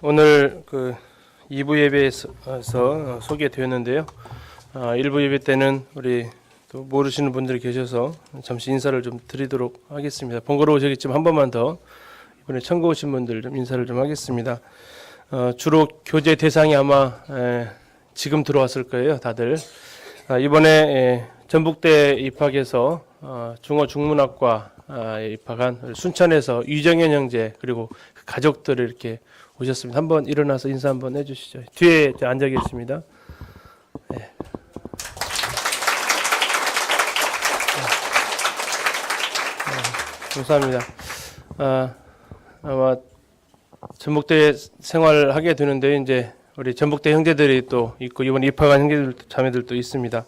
오늘 그 2부 예배에서 소개되었는데요. 1부 예배 때는 우리 또 모르시는 분들이 계셔서 잠시 인사를 좀 드리도록 하겠습니다. 번거로우시겠지만 한 번만 더 이번에 청구 오신 분들 좀 인사를 좀 하겠습니다. 주로 교제 대상이 아마 지금 들어왔을 거예요, 다들. 이번에 전북대 입학해서 중어 중문학과 입학한 순천에서 유정현 형제 그리고 그 가족들을 이렇게 오셨습니다. 한번 일어나서 인사 한번 해주시죠. 뒤에 앉아 계십니다. 네. 감사합니다. 아마 전북대 생활하게 되는데 이제 우리 전북대 형제들이 또 있고 이번 입학한 형제들 자매들도 있습니다.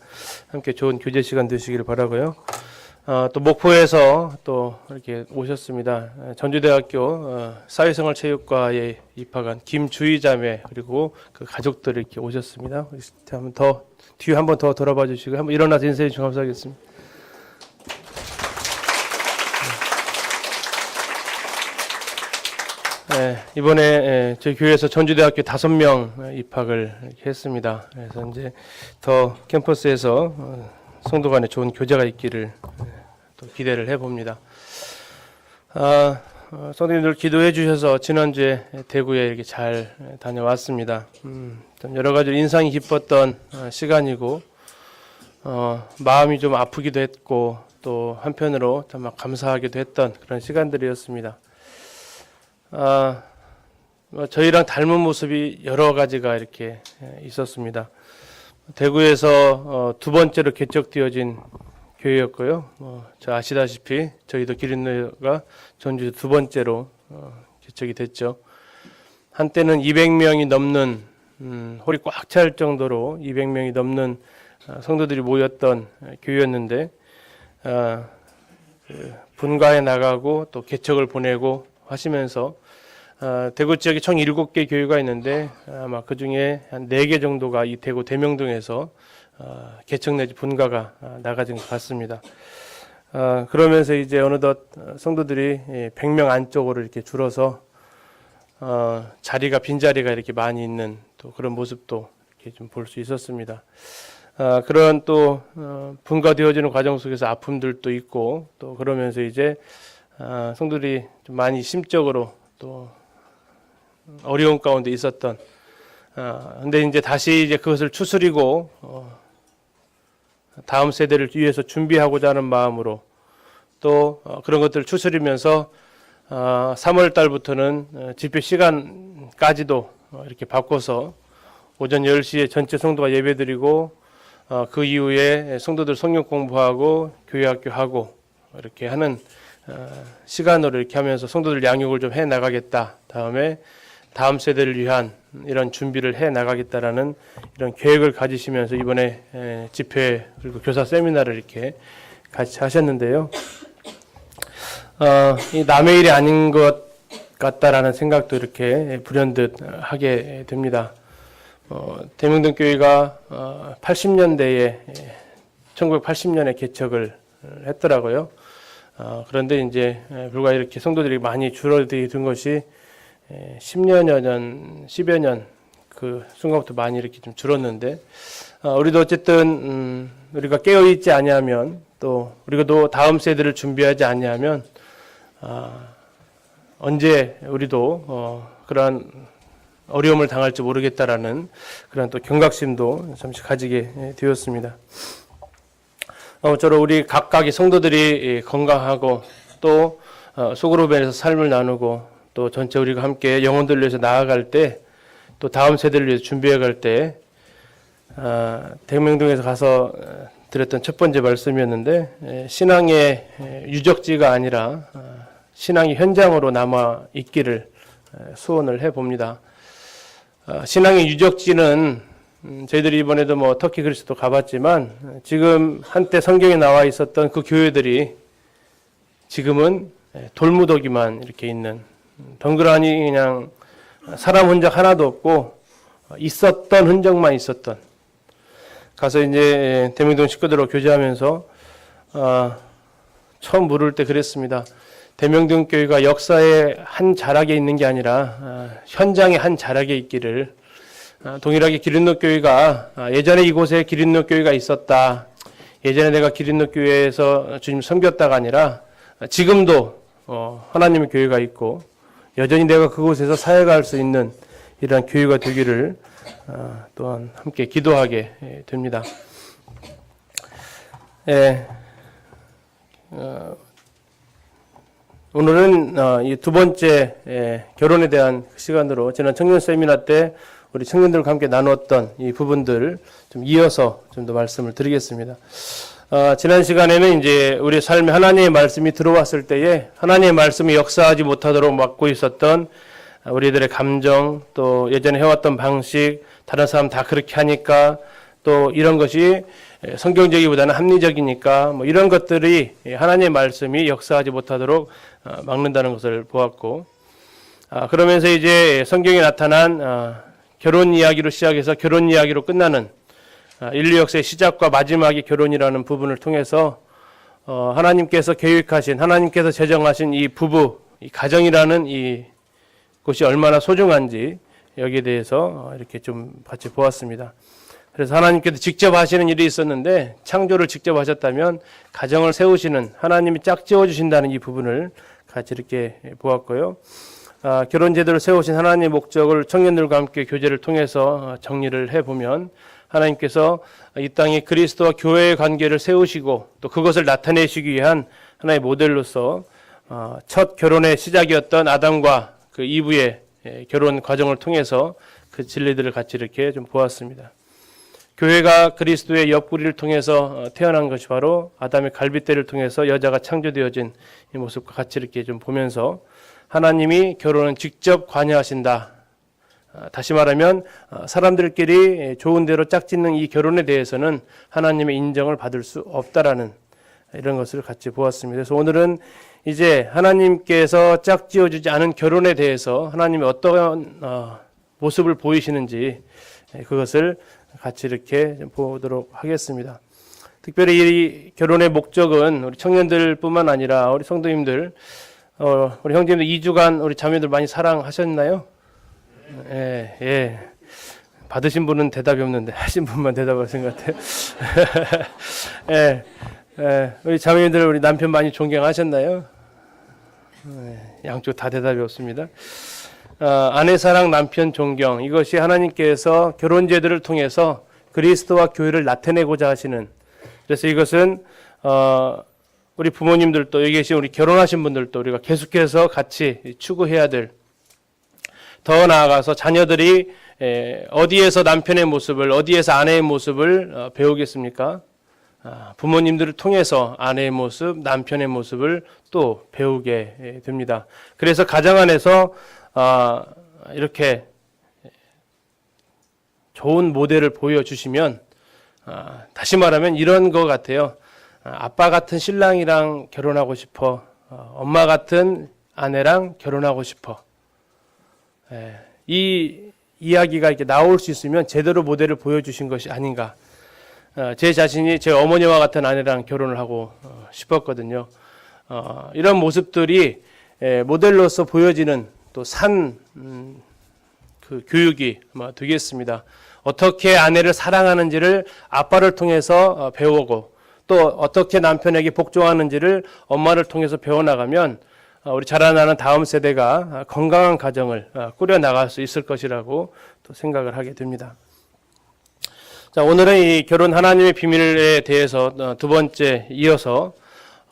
함께 좋은 교제 시간 되시기를 바라고요. 또 목포에서 또 이렇게 오셨습니다. 전주대학교 사회생활체육과에 입학한 김주희 자매 그리고 그 가족들이 이렇게 오셨습니다. 한번 더 뒤에 한번 더 돌아봐 주시고 한번 일어나서 인사해 주시면 감사하겠습니다. 이번에 저희 교회에서 전주대학교 5명 입학을 이렇게 했습니다. 그래서 이제 더 캠퍼스에서 성도 간에 좋은 교제가 있기를 또 기대를 해봅니다. 성도님들 기도해 주셔서 지난주에 대구에 이렇게 잘 다녀왔습니다. 좀 여러 가지 인상이 깊었던 시간이고 마음이 좀 아프기도 했고 또 한편으로 참 감사하기도 했던 그런 시간들이었습니다. 저희랑 닮은 모습이 여러 가지가 이렇게 있었습니다. 대구에서 두 번째로 개척되어진 교회였고요. 저 아시다시피 저희도 기린노가 전주 두 번째로 개척이 됐죠. 한때는 200명이 넘는 홀이 꽉 찰 정도로 200명이 넘는 성도들이 모였던 교회였는데 분가해 나가고 또 개척을 보내고 하시면서 대구 지역에 총 7개 교회가 있는데 아마 그 중에 한 4개 정도가 이 대구 대명동에서 개척 내지 분가가 나가진 것 같습니다. 그러면서 이제 어느덧 성도들이 100명 안쪽으로 이렇게 줄어서 자리가 빈자리가 이렇게 많이 있는 또 그런 모습도 이렇게 좀 볼 수 있었습니다. 그런 또 분가되어지는 과정 속에서 아픔들도 있고 또 그러면서 이제 성도들이 좀 많이 심적으로 또 어려운 가운데 있었던 근데 이제 다시 이제 그것을 추스리고 다음 세대를 위해서 준비하고자 하는 마음으로 또 그런 것들을 추스리면서 3월 달부터는 집회 시간까지도 이렇게 바꿔서 오전 10시에 전체 성도가 예배드리고 그 이후에 성도들 성경 공부하고 교회학교 하고 이렇게 하는 시간으로 이렇게 하면서 성도들 양육을 좀 해 나가겠다. 다음에 다음 세대를 위한 이런 준비를 해 나가겠다라는 이런 계획을 가지시면서 이번에 집회 그리고 교사 세미나를 이렇게 같이 하셨는데요. 이 남의 일이 아닌 것 같다라는 생각도 이렇게 불현듯 하게 됩니다. 대명동 교회가 80년대에 1980년에 개척을 했더라고요. 그런데 이제 불과 이렇게 성도들이 많이 줄어든 것이 10년여 전, 10여 년 그 순간부터 많이 이렇게 좀 줄었는데 우리도 어쨌든 우리가 깨어있지 아니하면 또 우리가 또 다음 세대를 준비하지 아니하면 언제 우리도 그러한 어려움을 당할지 모르겠다라는 그런 또 경각심도 잠시 가지게 되었습니다. 저로 우리 각각의 성도들이 건강하고 또 속으로 변해서 삶을 나누고 또 전체 우리가 함께 영혼들을 위해서 나아갈 때 또 다음 세대를 위해서 준비해 갈 때 대명동에서 가서 드렸던 첫 번째 말씀이었는데 신앙의 유적지가 아니라 신앙의 현장으로 남아 있기를 소원을 해봅니다. 신앙의 유적지는 저희들이 이번에도 뭐 터키 그리스도 가봤지만 지금 한때 성경에 나와 있었던 그 교회들이 지금은 돌무더기만 이렇게 있는 덩그러니 그냥 사람 흔적 하나도 없고 있었던 흔적만 있었던 가서 이제 대명동 식구들하고 교제하면서 처음 물을 때 그랬습니다. 대명동 교회가 역사의 한 자락에 있는 게 아니라 현장의 한 자락에 있기를, 동일하게 기린노 교회가 예전에 이곳에 기린노 교회가 있었다, 예전에 내가 기린노 교회에서 주님 섬겼다가 아니라 지금도 하나님의 교회가 있고 여전히 내가 그곳에서 사역할 수 있는 이러한 교회가 되기를 또한 함께 기도하게 됩니다. 오늘은 이 두 번째 결혼에 대한 시간으로 지난 청년 세미나 때 우리 청년들과 함께 나누었던 이 부분들 좀 이어서 좀 더 말씀을 드리겠습니다. 지난 시간에는 이제 우리 삶에 하나님의 말씀이 들어왔을 때에 하나님의 말씀이 역사하지 못하도록 막고 있었던 우리들의 감정, 또 예전에 해왔던 방식, 다른 사람 다 그렇게 하니까, 또 이런 것이 성경적이보다는 합리적이니까, 뭐 이런 것들이 하나님의 말씀이 역사하지 못하도록 막는다는 것을 보았고, 그러면서 이제 성경에 나타난 결혼 이야기로 시작해서 결혼 이야기로 끝나는 인류 역사의 시작과 마지막이 결혼이라는 부분을 통해서 하나님께서 계획하신, 하나님께서 제정하신 이 부부, 이 가정이라는 이 곳이 얼마나 소중한지 여기에 대해서 이렇게 좀 같이 보았습니다. 그래서 하나님께서 직접 하시는 일이 있었는데, 창조를 직접 하셨다면 가정을 세우시는, 하나님이 짝지어 주신다는 이 부분을 같이 이렇게 보았고요. 결혼 제도를 세우신 하나님의 목적을 청년들과 함께 교제를 통해서 정리를 해보면, 하나님께서 이 땅에 그리스도와 교회의 관계를 세우시고 또 그것을 나타내시기 위한 하나의 모델로서 첫 결혼의 시작이었던 아담과 그 이브의 결혼 과정을 통해서 그 진리들을 같이 이렇게 좀 보았습니다. 교회가 그리스도의 옆구리를 통해서 태어난 것이 바로 아담의 갈빗대를 통해서 여자가 창조되어진 이 모습과 같이 이렇게 좀 보면서 하나님이 결혼은 직접 관여하신다. 다시 말하면 사람들끼리 좋은 대로 짝짓는 이 결혼에 대해서는 하나님의 인정을 받을 수 없다라는 이런 것을 같이 보았습니다. 그래서 오늘은 이제 하나님께서 짝지어주지 않은 결혼에 대해서 하나님이 어떤 모습을 보이시는지 그것을 같이 이렇게 보도록 하겠습니다. 특별히 이 결혼의 목적은 우리 청년들뿐만 아니라 우리 성도님들, 우리 형제님들 2주간 우리 자매들 많이 사랑하셨나요? 예. 받으신 분은 대답이 없는데 하신 분만 대답하신 것 같아요. 우리 자매님들 우리 남편 많이 존경하셨나요? 양쪽 다 대답이 없습니다. 아내 사랑, 남편 존경, 이것이 하나님께서 결혼 제도를 통해서 그리스도와 교회를 나타내고자 하시는, 그래서 이것은 우리 부모님들도 여기 계신 우리 결혼하신 분들도 우리가 계속해서 같이 추구해야 될, 더 나아가서 자녀들이 어디에서 남편의 모습을, 어디에서 아내의 모습을 배우겠습니까? 부모님들을 통해서 아내의 모습, 남편의 모습을 또 배우게 됩니다. 그래서 가정 안에서 이렇게 좋은 모델을 보여주시면, 다시 말하면 이런 것 같아요. 아빠 같은 신랑이랑 결혼하고 싶어. 엄마 같은 아내랑 결혼하고 싶어. 이 이야기가 이렇게 나올 수 있으면 제대로 모델을 보여주신 것이 아닌가. 제 자신이 제 어머니와 같은 아내랑 결혼을 하고 싶었거든요. 이런 모습들이 모델로서 보여지는 또 그 교육이 되겠습니다. 어떻게 아내를 사랑하는지를 아빠를 통해서 배우고, 또 어떻게 남편에게 복종하는지를 엄마를 통해서 배워나가면 우리 자라나는 다음 세대가 건강한 가정을 꾸려나갈 수 있을 것이라고 또 생각을 하게 됩니다. 자, 오늘은 이 결혼 하나님의 비밀에 대해서 두 번째 이어서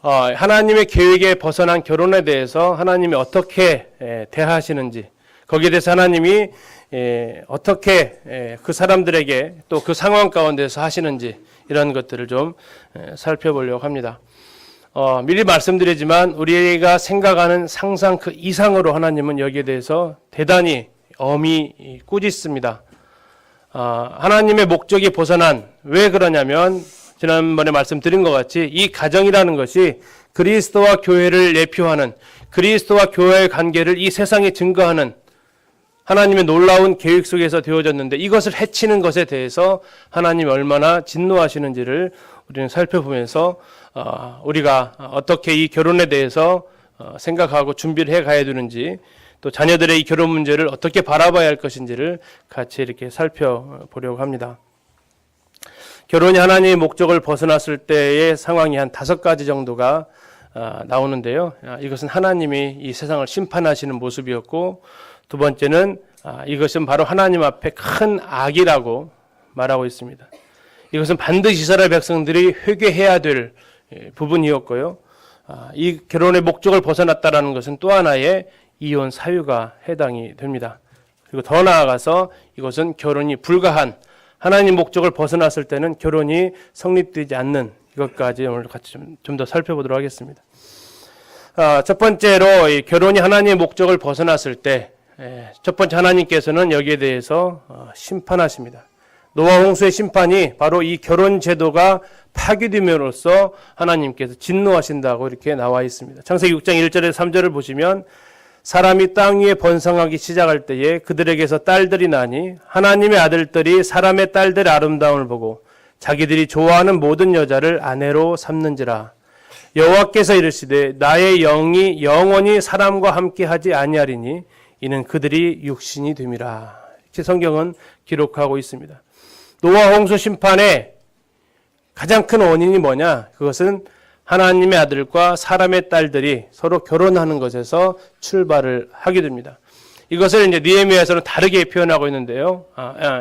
하나님의 계획에 벗어난 결혼에 대해서 하나님이 어떻게 대하시는지, 거기에 대해서 하나님이 어떻게 그 사람들에게 또 그 상황 가운데서 하시는지, 이런 것들을 좀 살펴보려고 합니다. 미리 말씀드리지만 우리가 생각하는 상상 그 이상으로 하나님은 여기에 대해서 대단히 엄히 꾸짖습니다. 하나님의 목적이 벗어난, 왜 그러냐면 지난번에 말씀드린 것 같이 이 가정이라는 것이 그리스도와 교회를 예표하는, 그리스도와 교회의 관계를 이 세상에 증거하는 하나님의 놀라운 계획 속에서 되어졌는데, 이것을 해치는 것에 대해서 하나님이 얼마나 진노하시는지를 우리는 살펴보면서 우리가 어떻게 이 결혼에 대해서 생각하고 준비를 해 가야 되는지, 또 자녀들의 이 결혼 문제를 어떻게 바라봐야 할 것인지를 같이 이렇게 살펴보려고 합니다. 결혼이 하나님의 목적을 벗어났을 때의 상황이 한 5가지 정도가 나오는데요. 이것은 하나님이 이 세상을 심판하시는 모습이었고, 두 번째는 이것은 바로 하나님 앞에 큰 악이라고 말하고 있습니다. 이것은 반드시 이스라엘 백성들이 회개해야 될 부분이었고요. 이 결혼의 목적을 벗어났다라는 것은 또 하나의 이혼 사유가 해당이 됩니다. 그리고 더 나아가서 이것은 결혼이 불가한, 하나님 목적을 벗어났을 때는 결혼이 성립되지 않는 이것까지 오늘 같이 좀 더 살펴보도록 하겠습니다. 첫 번째로 이 결혼이 하나님의 목적을 벗어났을 때 첫 번째 하나님께서는 여기에 대해서 심판하십니다. 노아 홍수의 심판이 바로 이 결혼 제도가 파괴됨으로써 하나님께서 진노하신다고 이렇게 나와 있습니다. 창세기 6장 1절에서 3절을 보시면 사람이 땅 위에 번성하기 시작할 때에 그들에게서 딸들이 나니 하나님의 아들들이 사람의 딸들의 아름다움을 보고 자기들이 좋아하는 모든 여자를 아내로 삼는지라. 여호와께서 이르시되 나의 영이 영원히 사람과 함께 하지 아니하리니 이는 그들이 육신이 됨이라. 이렇게 성경은 기록하고 있습니다. 노아 홍수 심판의 가장 큰 원인이 뭐냐? 그것은 하나님의 아들과 사람의 딸들이 서로 결혼하는 것에서 출발을 하게 됩니다. 이것을 이제 느헤미야에서는 다르게 표현하고 있는데요.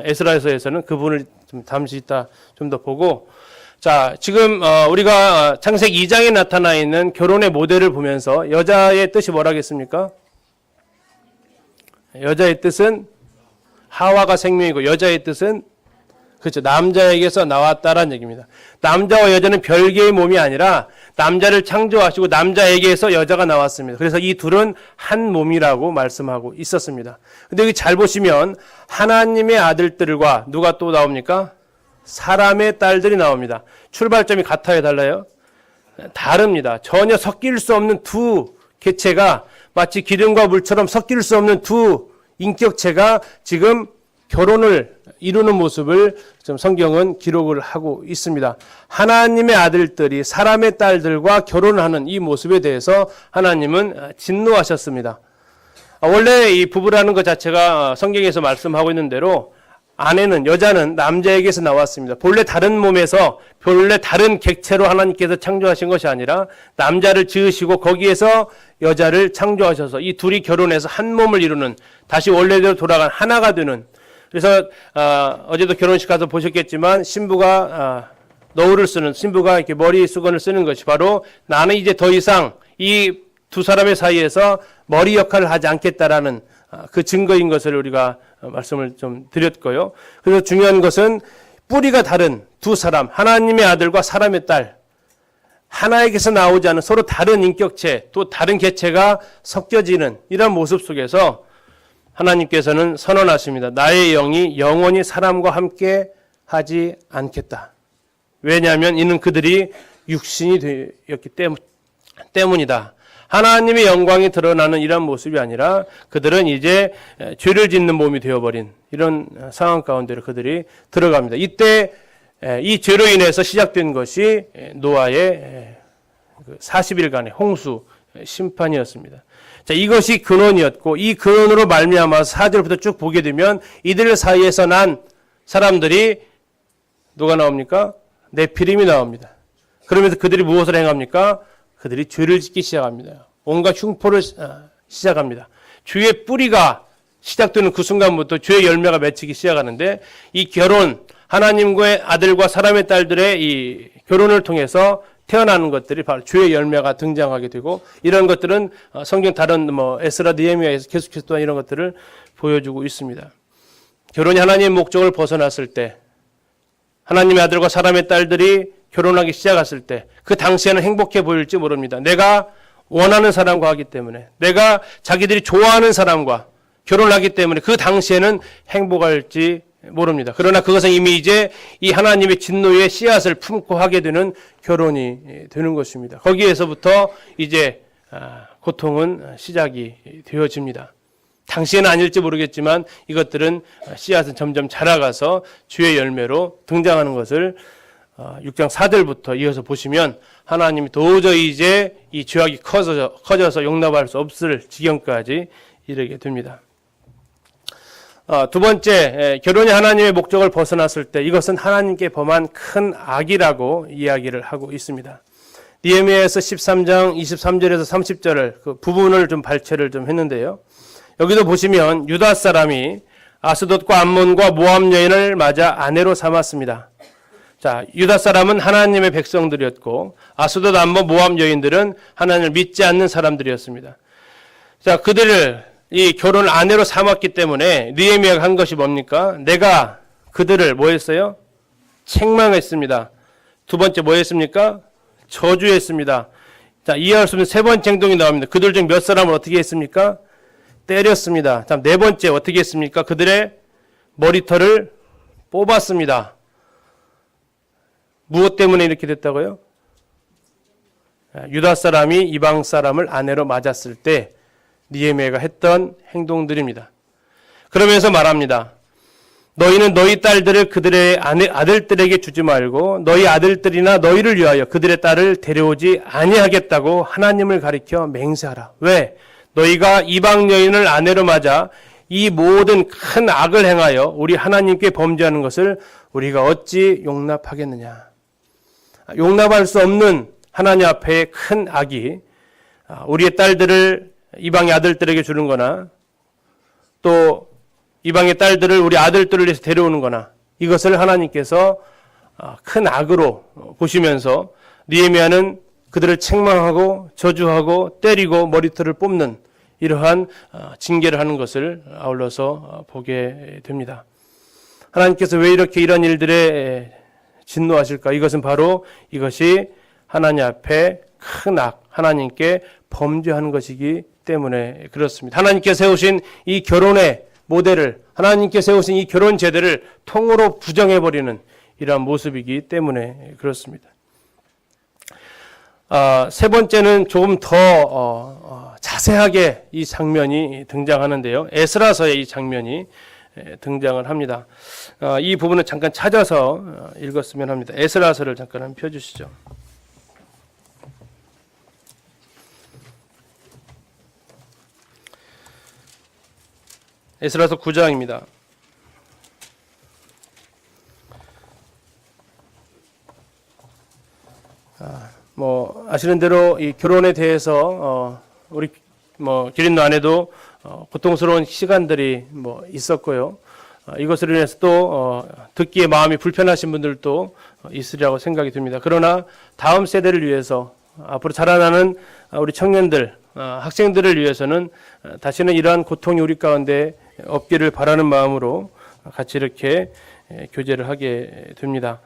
에스라서에서는 그 부분을 좀 잠시 이따 좀 더 보고, 자, 지금 우리가 창세기 2장에 나타나 있는 결혼의 모델을 보면서 여자의 뜻이 뭐라겠습니까? 여자의 뜻은 하와가 생명이고 여자의 뜻은 그렇죠. 남자에게서 나왔다라는 얘기입니다. 남자와 여자는 별개의 몸이 아니라 남자를 창조하시고 남자에게서 여자가 나왔습니다. 그래서 이 둘은 한 몸이라고 말씀하고 있었습니다. 근데 여기 잘 보시면 하나님의 아들들과 누가 또 나옵니까? 사람의 딸들이 나옵니다. 출발점이 같아요, 달라요? 다릅니다. 전혀 섞일 수 없는 두 개체가 마치 기름과 물처럼 섞일 수 없는 두 인격체가 지금 결혼을 이루는 모습을 좀 성경은 기록을 하고 있습니다. 하나님의 아들들이 사람의 딸들과 결혼하는 이 모습에 대해서 하나님은 진노하셨습니다. 원래 이 부부라는 것 자체가 성경에서 말씀하고 있는 대로 여자는 남자에게서 나왔습니다. 본래 다른 몸에서 본래 다른 객체로 하나님께서 창조하신 것이 아니라 남자를 지으시고 거기에서 여자를 창조하셔서 이 둘이 결혼해서 한 몸을 이루는, 다시 원래대로 돌아간 하나가 되는. 그래서 어제도 결혼식 가서 보셨겠지만 신부가 너울을 쓰는, 신부가 이렇게 머리 수건을 쓰는 것이 바로 나는 이제 더 이상 이 두 사람의 사이에서 머리 역할을 하지 않겠다라는 그 증거인 것을 우리가 말씀을 좀 드렸고요. 그래서 중요한 것은 뿌리가 다른 두 사람, 하나님의 아들과 사람의 딸, 하나에게서 나오지 않은 서로 다른 인격체, 또 다른 개체가 섞여지는 이런 모습 속에서 하나님께서는 선언하십니다. 나의 영이 영원히 사람과 함께 하지 않겠다. 왜냐하면 이는 그들이 육신이 되었기 때문이다. 하나님의 영광이 드러나는 이런 모습이 아니라 그들은 이제 죄를 짓는 몸이 되어버린 이런 상황 가운데로 그들이 들어갑니다. 이때 이 죄로 인해서 시작된 것이 노아의 40일간의 홍수 심판이었습니다. 자, 이것이 근원이었고 이 근원으로 말미암아서 4절부터 쭉 보게 되면 이들 사이에서 난 사람들이 누가 나옵니까? 네피림이 나옵니다. 그러면서 그들이 무엇을 행합니까? 그들이 죄를 짓기 시작합니다. 온갖 흉포를 시작합니다. 죄의 뿌리가 시작되는 그 순간부터 죄의 열매가 맺히기 시작하는데 이 결혼, 하나님과의 아들과 사람의 딸들의 이 결혼을 통해서 태어나는 것들이 바로 죄의 열매가 등장하게 되고, 이런 것들은 성경 다른 에스라 느헤미야에서 계속해서 또한 이런 것들을 보여주고 있습니다. 결혼이 하나님의 목적을 벗어났을 때, 하나님의 아들과 사람의 딸들이 결혼하기 시작했을 때 그 당시에는 행복해 보일지 모릅니다. 내가 원하는 사람과 하기 때문에, 내가 자기들이 좋아하는 사람과 결혼하기 때문에 그 당시에는 행복할지 모릅니다. 그러나 그것은 이미 이제 이 하나님의 진노의 씨앗을 품고 하게 되는 결혼이 되는 것입니다. 거기에서부터 이제 고통은 시작이 되어집니다. 당시에는 아닐지 모르겠지만 이것들은 씨앗은 점점 자라가서 주의 열매로 등장하는 것을 6장 4절부터 이어서 보시면 하나님이 도저히 이제 이 죄악이 커져서 용납할 수 없을 지경까지 이르게 됩니다. 두 번째, 결혼이 하나님의 목적을 벗어났을 때 이것은 하나님께 범한 큰 악이라고 이야기를 하고 있습니다. 느헤미야에서 13장 23절에서 30절을 그 부분을 좀 발췌를 좀 했는데요. 여기도 보시면 유다 사람이 아스돗과 암몬과 모압 여인을 맞아 아내로 삼았습니다. 자, 유다 사람은 하나님의 백성들이었고 아스돗, 암몬, 모압 여인들은 하나님을 믿지 않는 사람들이었습니다. 자, 그들을 이 결혼을 아내로 삼았기 때문에 느헤미야가 한 것이 뭡니까? 내가 그들을 뭐 했어요? 책망했습니다. 두 번째 뭐 했습니까? 저주했습니다. 자, 이해할 수 없는 세 번째 행동이 나옵니다. 그들 중 몇 사람을 어떻게 했습니까? 때렸습니다. 자, 네 번째 어떻게 했습니까? 그들의 머리털을 뽑았습니다. 무엇 때문에 이렇게 됐다고요? 유다 사람이 이방 사람을 아내로 맞았을 때 느헤미야가 했던 행동들입니다. 그러면서 말합니다. 너희는 너희 딸들을 그들의 아들들에게 주지 말고 너희 아들들이나 너희를 위하여 그들의 딸을 데려오지 아니하겠다고 하나님을 가리켜 맹세하라. 왜? 너희가 이방 여인을 아내로 맞아 이 모든 큰 악을 행하여 우리 하나님께 범죄하는 것을 우리가 어찌 용납하겠느냐. 용납할 수 없는 하나님 앞에 큰 악이 우리의 딸들을 이방의 아들들에게 주는 거나 또 이방의 딸들을 우리 아들들을 위해서 데려오는 거나 이것을 하나님께서 큰 악으로 보시면서 느헤미야는 그들을 책망하고 저주하고 때리고 머리털을 뽑는 이러한 징계를 하는 것을 아울러서 보게 됩니다. 하나님께서 왜 이렇게 이런 일들에 진노하실까? 이것은 바로 이것이 하나님 앞에 큰 악, 하나님께 범죄하는 것이기 때문에 그렇습니다. 하나님께서 세우신 이 결혼의 모델을, 하나님께 세우신 이 결혼 제도를 통으로 부정해버리는 이러한 모습이기 때문에 그렇습니다. 세 번째는 조금 더 자세하게 이 장면이 등장하는데요. 에스라서에 이 장면이 등장을 합니다. 이 부분을 잠깐 찾아서 읽었으면 합니다. 에스라서를 잠깐 한번 펴주시죠. 에스라서 9장입니다. 아시는 대로 이 결혼에 대해서 우리 기린노 안에도 고통스러운 시간들이 있었고요. 이것으로 인해서 또 듣기에 마음이 불편하신 분들도 있으리라고 생각이 듭니다. 그러나 다음 세대를 위해서 앞으로 자라나는 우리 청년들, 학생들을 위해서는 다시는 이러한 고통이 우리 가운데 없기를 바라는 마음으로 같이 이렇게 교제를 하게 됩니다.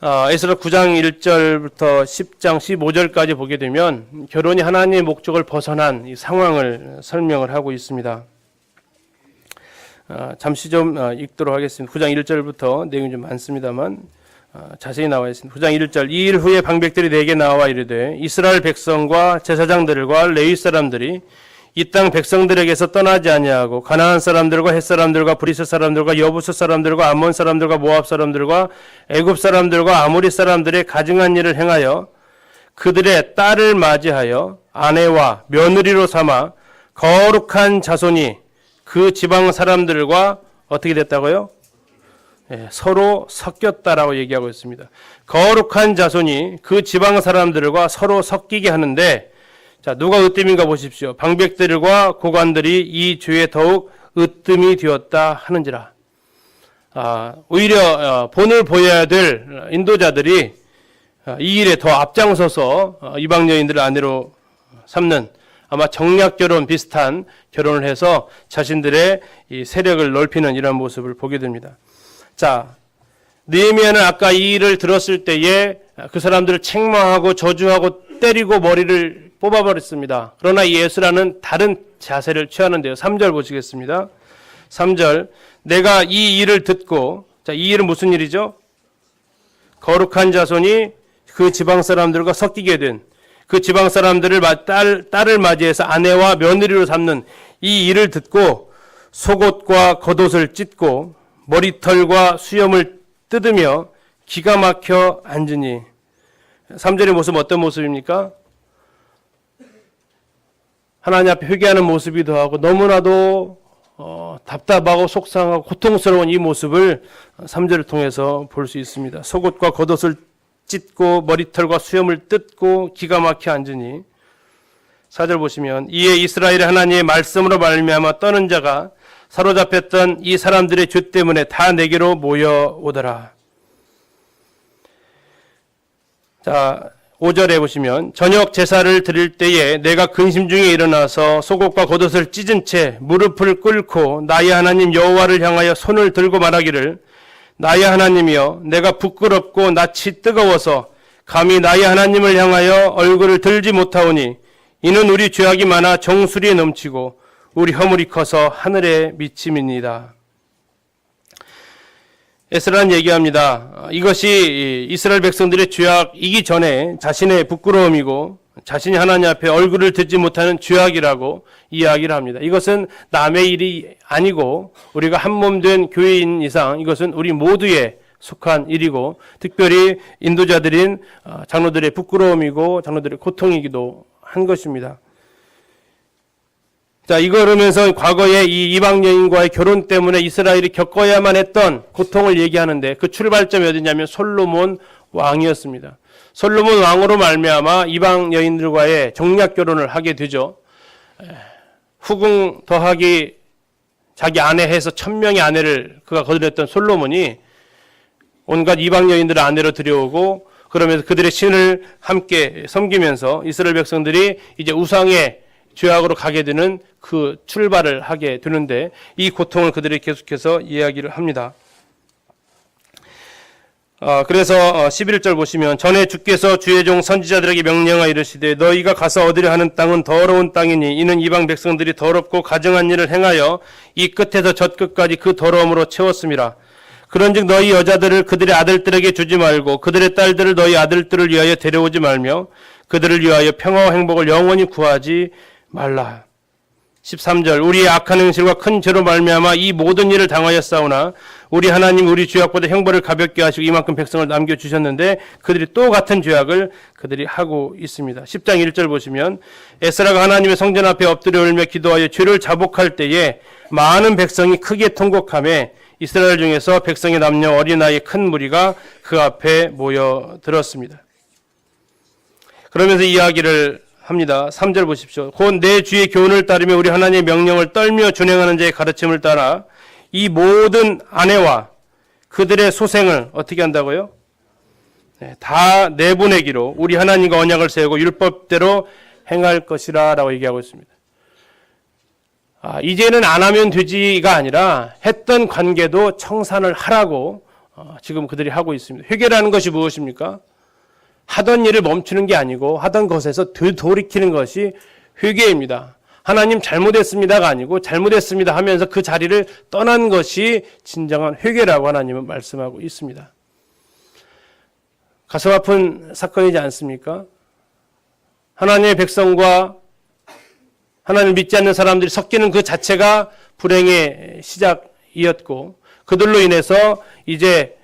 에스라 9장 1절부터 10장 15절까지 보게 되면 결혼이 하나님의 목적을 벗어난 이 상황을 설명을 하고 있습니다. 잠시 좀 읽도록 하겠습니다. 9장 1절부터 내용이 좀 많습니다만 자세히 나와 있습니다. 9장 1절 이 일 후에 방백들이 내게 나와 이르되 이스라엘 백성과 제사장들과 레위 사람들이 이 땅 백성들에게서 떠나지 아니하고 가나안 사람들과 헷 사람들과 브리스 사람들과 여부스 사람들과 암몬 사람들과 모압 사람들과 애굽 사람들과 아모리 사람들의 가증한 일을 행하여 그들의 딸을 맞이하여 아내와 며느리로 삼아 거룩한 자손이 그 지방 사람들과 어떻게 됐다고요? 서로 섞였다라고 얘기하고 있습니다. 거룩한 자손이 그 지방 사람들과 서로 섞이게 하는데 자, 누가 으뜸인가 보십시오. 방백들과 고관들이 이 죄에 더욱 으뜸이 되었다 하는지라. 오히려 본을 보여야 될 인도자들이 이 일에 더 앞장서서 이방 여인들을 아내로 삼는 아마 정략 결혼 비슷한 결혼을 해서 자신들의 이 세력을 넓히는 이런 모습을 보게 됩니다. 자, 느헤미야는 아까 이 일을 들었을 때에 그 사람들을 책망하고 저주하고 때리고 머리를 뽑아버렸습니다. 그러나 이 에스라는 다른 자세를 취하는데요. 3절 보시겠습니다. 3절 내가 이 일을 듣고 자, 이 일은 무슨 일이죠? 거룩한 자손이 그 지방 사람들과 섞이게 된 그 지방 사람들을 딸을 맞이해서 아내와 며느리로 삼는 이 일을 듣고 속옷과 겉옷을 찢고 머리털과 수염을 뜯으며 기가 막혀 앉으니. 3절의 모습 어떤 모습입니까? 하나님 앞에 회개하는 모습이기도 하고 너무나도 답답하고 속상하고 고통스러운 이 모습을 3절을 통해서 볼 수 있습니다. 속옷과 겉옷을 찢고 머리털과 수염을 뜯고 기가 막혀 앉으니. 4절 보시면 이에 이스라엘의 하나님의 말씀으로 말미암아 떠는 자가 사로잡혔던 이 사람들의 죄 때문에 다 내게로 모여오더라. 자, 5절에 보시면 저녁 제사를 드릴 때에 내가 근심 중에 일어나서 속옷과 겉옷을 찢은 채 무릎을 꿇고 나의 하나님 여호와를 향하여 손을 들고 말하기를 나의 하나님이여 내가 부끄럽고 낯이 뜨거워서 감히 나의 하나님을 향하여 얼굴을 들지 못하오니 이는 우리 죄악이 많아 정수리에 넘치고 우리 허물이 커서 하늘에 미침이니이다. 에스라는 얘기합니다. 이것이 이스라엘 백성들의 죄악이기 전에 자신의 부끄러움이고 자신이 하나님 앞에 얼굴을 들지 못하는 죄악이라고 이야기를 합니다. 이것은 남의 일이 아니고 우리가 한 몸 된 교회인 이상 이것은 우리 모두에 속한 일이고 특별히 인도자들인 장로들의 부끄러움이고 장로들의 고통이기도 한 것입니다. 자, 이거 그러면서 과거에 이 이방 여인과의 결혼 때문에 이스라엘이 겪어야만 했던 고통을 얘기하는데 그 출발점이 어디냐면 솔로몬 왕이었습니다. 솔로몬 왕으로 말미암아 이방 여인들과의 정략 결혼을 하게 되죠. 후궁 더하기 자기 아내 해서 1000명의 아내를 그가 거느렸던 솔로몬이 온갖 이방 여인들을 아내로 들여오고 그러면서 그들의 신을 함께 섬기면서 이스라엘 백성들이 이제 우상의 죄악으로 가게 되는 그 출발을 하게 되는데 이 고통을 그들이 계속해서 이야기를 합니다. 그래서 11절 보시면 전에 주께서 주의 종 선지자들에게 명령하여 이르시되 너희가 가서 얻으려 하는 땅은 더러운 땅이니 이는 이방 백성들이 더럽고 가증한 일을 행하여 이 끝에서 저 끝까지 그 더러움으로 채웠음이라. 그런즉 너희 여자들을 그들의 아들들에게 주지 말고 그들의 딸들을 너희 아들들을 위하여 데려오지 말며 그들을 위하여 평화와 행복을 영원히 구하지 말라. 13절 우리의 악한 행실과 큰 죄로 말미암아 이 모든 일을 당하였사오나 우리 하나님 우리 죄악보다 형벌을 가볍게 하시고 이만큼 백성을 남겨주셨는데 그들이 또 같은 죄악을 그들이 하고 있습니다. 10장 1절 보시면 에스라가 하나님의 성전 앞에 엎드려 울며 기도하여 죄를 자복할 때에 많은 백성이 크게 통곡하며 이스라엘 중에서 백성의 남녀 어린아이 큰 무리가 그 앞에 모여들었습니다. 그러면서 이야기를 합니다. 3절 보십시오. 곧 내 주의 교훈을 따르며 우리 하나님의 명령을 떨며 준행하는 자의 가르침을 따라 이 모든 아내와 그들의 소생을 어떻게 한다고요? 다 내보내기로 우리 하나님과 언약을 세우고 율법대로 행할 것이라 라고 얘기하고 있습니다. 이제는 안 하면 되지가 아니라 했던 관계도 청산을 하라고 지금 그들이 하고 있습니다. 회개라는 것이 무엇입니까? 하던 일을 멈추는 게 아니고 하던 것에서 되돌이키는 것이 회개입니다. 하나님 잘못했습니다가 아니고 잘못했습니다 하면서 그 자리를 떠난 것이 진정한 회개라고 하나님은 말씀하고 있습니다. 가슴 아픈 사건이지 않습니까? 하나님의 백성과 하나님을 믿지 않는 사람들이 섞이는 그 자체가 불행의 시작이었고 그들로 인해서 이제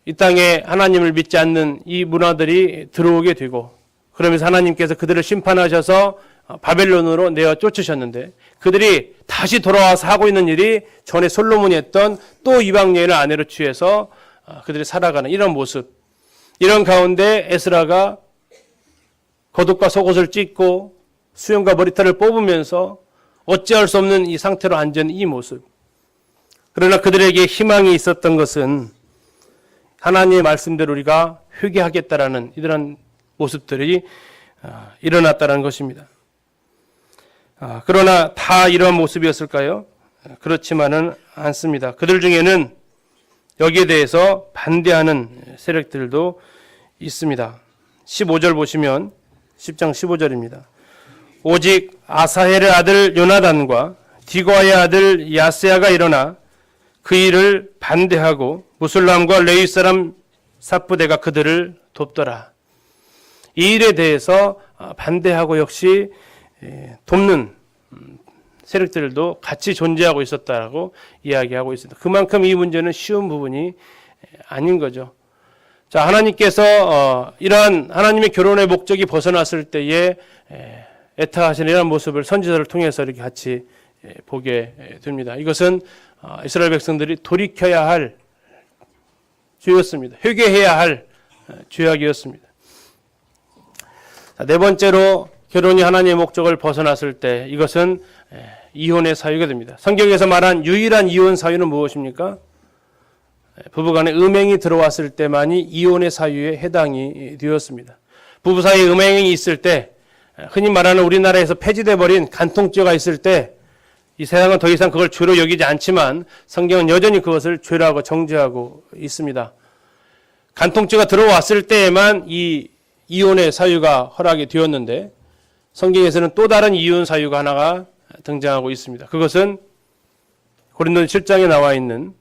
이 땅에 하나님을 믿지 않는 이 문화들이 들어오게 되고 그러면서 하나님께서 그들을 심판하셔서 바벨론으로 내어 쫓으셨는데 그들이 다시 돌아와서 하고 있는 일이 전에 솔로몬이 했던 또 이방 여인을 아내로 취해서 그들이 살아가는 이런 모습. 이런 가운데 에스라가 겉옷과 속옷을 찢고 수염과 머리털을 뽑으면서 어찌할 수 없는 이 상태로 앉은 이 모습. 그러나 그들에게 희망이 있었던 것은 하나님의 말씀대로 우리가 회개하겠다라는 이러한 모습들이 일어났다는 것입니다. 그러나 다 이러한 모습이었을까요? 그렇지만은 않습니다. 그들 중에는 여기에 대해서 반대하는 세력들도 있습니다. 15절 보시면 10장 15절입니다. 오직 아사헬의 아들 요나단과 디고아의 아들 야스야가 일어나 그 일을 반대하고 무술람과 레위 사람 삽부대가 그들을 돕더라. 이 일에 대해서 반대하고 역시 돕는 세력들도 같이 존재하고 있었다라고 이야기하고 있습니다. 그만큼 이 문제는 쉬운 부분이 아닌 거죠. 자, 하나님께서 이러한 하나님의 결혼의 목적이 벗어났을 때에 애타하시는 이런 모습을 선지자를 통해서 이렇게 같이 보게 됩니다. 이것은 이스라엘 백성들이 돌이켜야 할 죄였습니다. 회개해야 할 죄악이었습니다. 자, 네 번째로 결혼이 하나님의 목적을 벗어났을 때 이것은 이혼의 사유가 됩니다. 성경에서 말한 유일한 이혼 사유는 무엇입니까? 부부간에 음행이 들어왔을 때만이 이혼의 사유에 해당이 되었습니다. 부부 사이에 음행이 있을 때, 흔히 말하는 우리나라에서 폐지돼 버린 간통죄가 있을 때 이 세상은 더 이상 그걸 죄로 여기지 않지만 성경은 여전히 그것을 죄라고 정죄하고 있습니다. 간통죄가 들어왔을 때에만 이 이혼의 사유가 허락이 되었는데 성경에서는 또 다른 이혼 사유가 하나가 등장하고 있습니다. 그것은 고린도서 7장에 나와 있는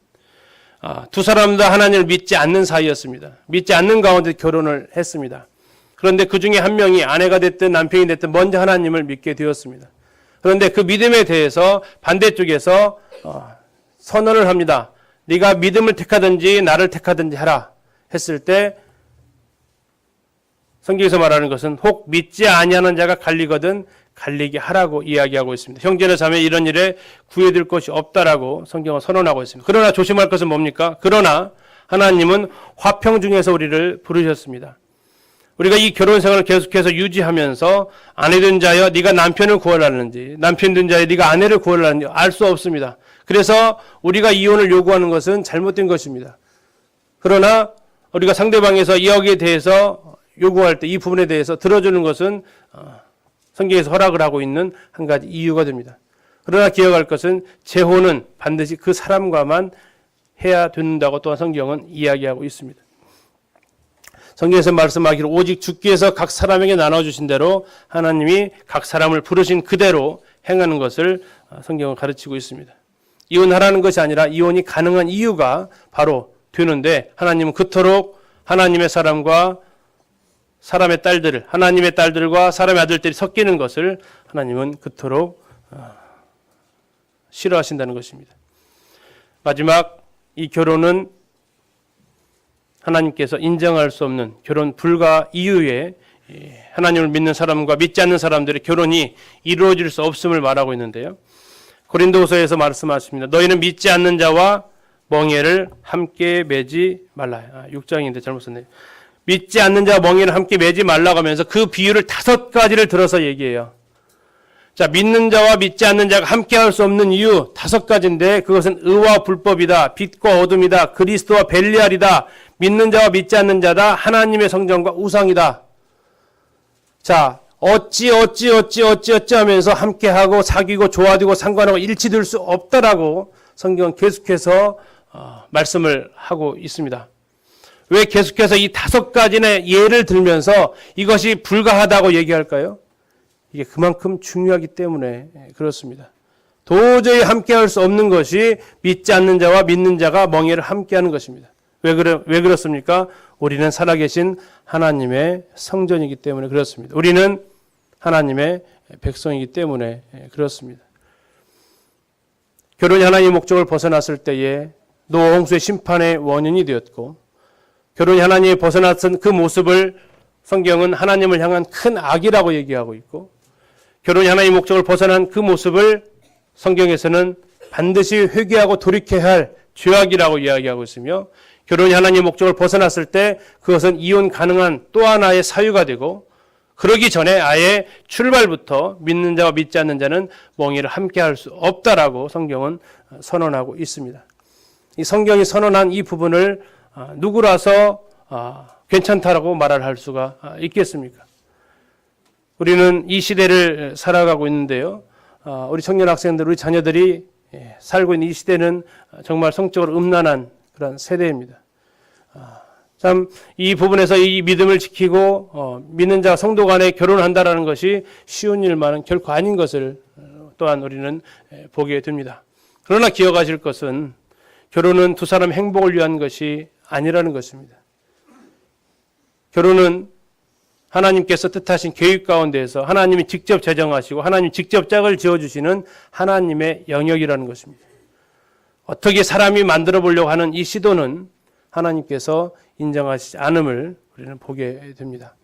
두 사람 다 하나님을 믿지 않는 사이였습니다. 믿지 않는 가운데 결혼을 했습니다. 그런데 그 중에 한 명이 아내가 됐든 남편이 됐든 먼저 하나님을 믿게 되었습니다. 그런데 그 믿음에 대해서 반대쪽에서 선언을 합니다. 네가 믿음을 택하든지 나를 택하든지 하라 했을 때 성경에서 말하는 것은 혹 믿지 아니하는 자가 갈리거든 갈리게 하라고 이야기하고 있습니다. 형제나 자매 이런 일에 구애될 것이 없다라고 성경은 선언하고 있습니다. 그러나 조심할 것은 뭡니까? 그러나 하나님은 화평 중에서 우리를 부르셨습니다. 우리가 이 결혼 생활을 계속해서 유지하면서 아내 된 자여 네가 남편을 구하라는지 남편 된 자여 네가 아내를 구하라는지 알 수 없습니다. 그래서 우리가 이혼을 요구하는 것은 잘못된 것입니다. 그러나 우리가 상대방에서 여기에 대해서 요구할 때 이 부분에 대해서 들어주는 것은 성경에서 허락을 하고 있는 한 가지 이유가 됩니다. 그러나 기억할 것은 재혼은 반드시 그 사람과만 해야 된다고 또한 성경은 이야기하고 있습니다. 성경에서 말씀하기로 오직 주께서 각 사람에게 나눠주신 대로 하나님이 각 사람을 부르신 그대로 행하는 것을 성경은 가르치고 있습니다. 이혼하라는 것이 아니라 이혼이 가능한 이유가 바로 되는데 하나님은 그토록 하나님의 사람과 사람의 딸들을 하나님의 딸들과 사람의 아들들이 섞이는 것을 하나님은 그토록 싫어하신다는 것입니다. 마지막 이 결혼은 하나님께서 인정할 수 없는 결혼 불가 이후에 하나님을 믿는 사람과 믿지 않는 사람들의 결혼이 이루어질 수 없음을 말하고 있는데요. 고린도후서에서 말씀하십니다. 너희는 믿지 않는 자와 멍에를 함께 매지 말라. 6장인데 잘못 썼네요. 믿지 않는 자와 멍에를 함께 매지 말라고 하면서 그 비유를 5가지를 들어서 얘기해요. 자, 믿는 자와 믿지 않는 자가 함께 할 수 없는 이유 5가지인데 그것은 의와 불법이다. 빛과 어둠이다. 그리스도와 벨리알이다. 믿는 자와 믿지 않는 자다. 하나님의 성전과 우상이다. 자, 어찌 하면서 함께하고 사귀고 좋아지고 상관하고 일치될 수 없다라고 성경은 계속해서 말씀을 하고 있습니다. 왜 계속해서 이 5가지의 예를 들면서 이것이 불가하다고 얘기할까요? 이게 그만큼 중요하기 때문에 그렇습니다. 도저히 함께할 수 없는 것이 믿지 않는 자와 믿는 자가 멍에를 함께하는 것입니다. 왜 그렇습니까? 우리는 살아계신 하나님의 성전이기 때문에 그렇습니다. 우리는 하나님의 백성이기 때문에 그렇습니다. 결혼이 하나님의 목적을 벗어났을 때에 노아 홍수의 심판의 원인이 되었고 결혼이 하나님의 벗어났던 그 모습을 성경은 하나님을 향한 큰 악이라고 얘기하고 있고 결혼이 하나님의 목적을 벗어난 그 모습을 성경에서는 반드시 회개하고 돌이켜야 할 죄악이라고 이야기하고 있으며 결혼이 하나님의 목적을 벗어났을 때 그것은 이혼 가능한 또 하나의 사유가 되고 그러기 전에 아예 출발부터 믿는 자와 믿지 않는 자는 멍에를 함께 할 수 없다라고 성경은 선언하고 있습니다. 이 성경이 선언한 이 부분을 누구라서 괜찮다라고 말을 할 수가 있겠습니까? 우리는 이 시대를 살아가고 있는데요. 우리 청년 학생들, 우리 자녀들이 살고 있는 이 시대는 정말 성적으로 음란한 그런 세대입니다. 참 이 부분에서 이 믿음을 지키고 믿는 자 성도 간에 결혼한다라는 것이 쉬운 일만은 결코 아닌 것을 또한 우리는 보게 됩니다. 그러나 기억하실 것은 결혼은 두 사람의 행복을 위한 것이 아니라는 것입니다. 결혼은 하나님께서 뜻하신 계획 가운데에서 하나님이 직접 제정하시고 하나님 직접 짝을 지어주시는 하나님의 영역이라는 것입니다. 어떻게 사람이 만들어 보려고 하는 이 시도는 하나님께서 인정하시지 않음을 우리는 보게 됩니다.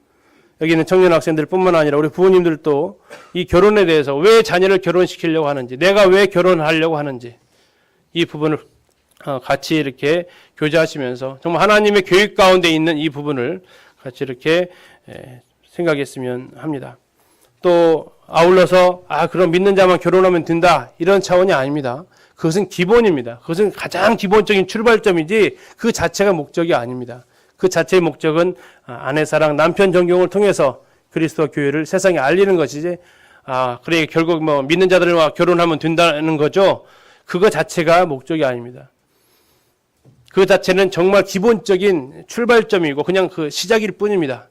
여기는 청년 학생들뿐만 아니라 우리 부모님들도 이 결혼에 대해서 왜 자녀를 결혼시키려고 하는지, 내가 왜 결혼하려고 하는지 이 부분을 같이 이렇게 교제하시면서 정말 하나님의 교육 가운데 있는 이 부분을 같이 이렇게 생각했으면 합니다. 또 아울러서 그럼 믿는 자만 결혼하면 된다 이런 차원이 아닙니다. 그것은 기본입니다. 그것은 가장 기본적인 출발점이지 그 자체가 목적이 아닙니다. 그 자체의 목적은 아내 사랑, 남편 존경을 통해서 그리스도 교회를 세상에 알리는 것이지 그래 결국 뭐 믿는 자들과 결혼하면 된다는 거죠. 그거 자체가 목적이 아닙니다. 그 자체는 정말 기본적인 출발점이고 그냥 그 시작일 뿐입니다.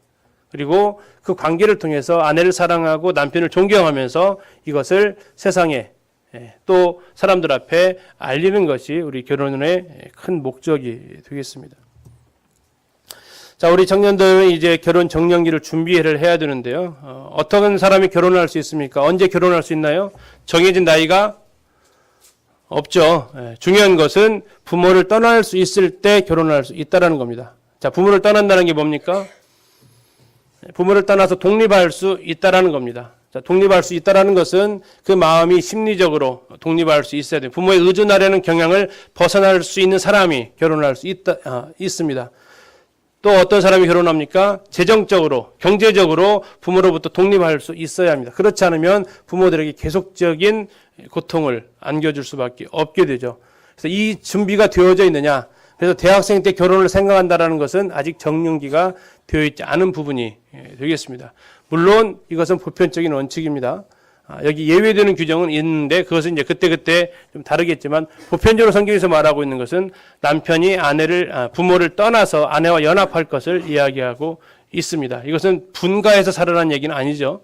그리고 그 관계를 통해서 아내를 사랑하고 남편을 존경하면서 이것을 세상에 또 사람들 앞에 알리는 것이 우리 결혼의 큰 목적이 되겠습니다. 자, 우리 청년들은 이제 결혼 정년기를 준비를 해야 되는데요. 어떤 사람이 결혼할 수 있습니까? 언제 결혼할 수 있나요? 정해진 나이가 없죠. 중요한 것은 부모를 떠날 수 있을 때 결혼할 수 있다는 겁니다. 자, 부모를 떠난다는 게 뭡니까? 부모를 떠나서 독립할 수 있다는 겁니다. 자, 독립할 수 있다는 것은 그 마음이 심리적으로 독립할 수 있어야 돼요. 부모의 의존하려는 경향을 벗어날 수 있는 사람이 결혼할 수 있습니다. 또 어떤 사람이 결혼합니까? 재정적으로, 경제적으로 부모로부터 독립할 수 있어야 합니다. 그렇지 않으면 부모들에게 계속적인 고통을 안겨줄 수밖에 없게 되죠. 그래서 이 준비가 되어져 있느냐? 그래서 대학생 때 결혼을 생각한다는 것은 아직 정년기가 되어 있지 않은 부분이 되겠습니다. 물론 이것은 보편적인 원칙입니다. 여기 예외되는 규정은 있는데 그것은 이제 그때그때 좀 다르겠지만 보편적으로 성경에서 말하고 있는 것은 남편이 부모를 떠나서 아내와 연합할 것을 이야기하고 있습니다. 이것은 분가해서 살아라는 얘기는 아니죠.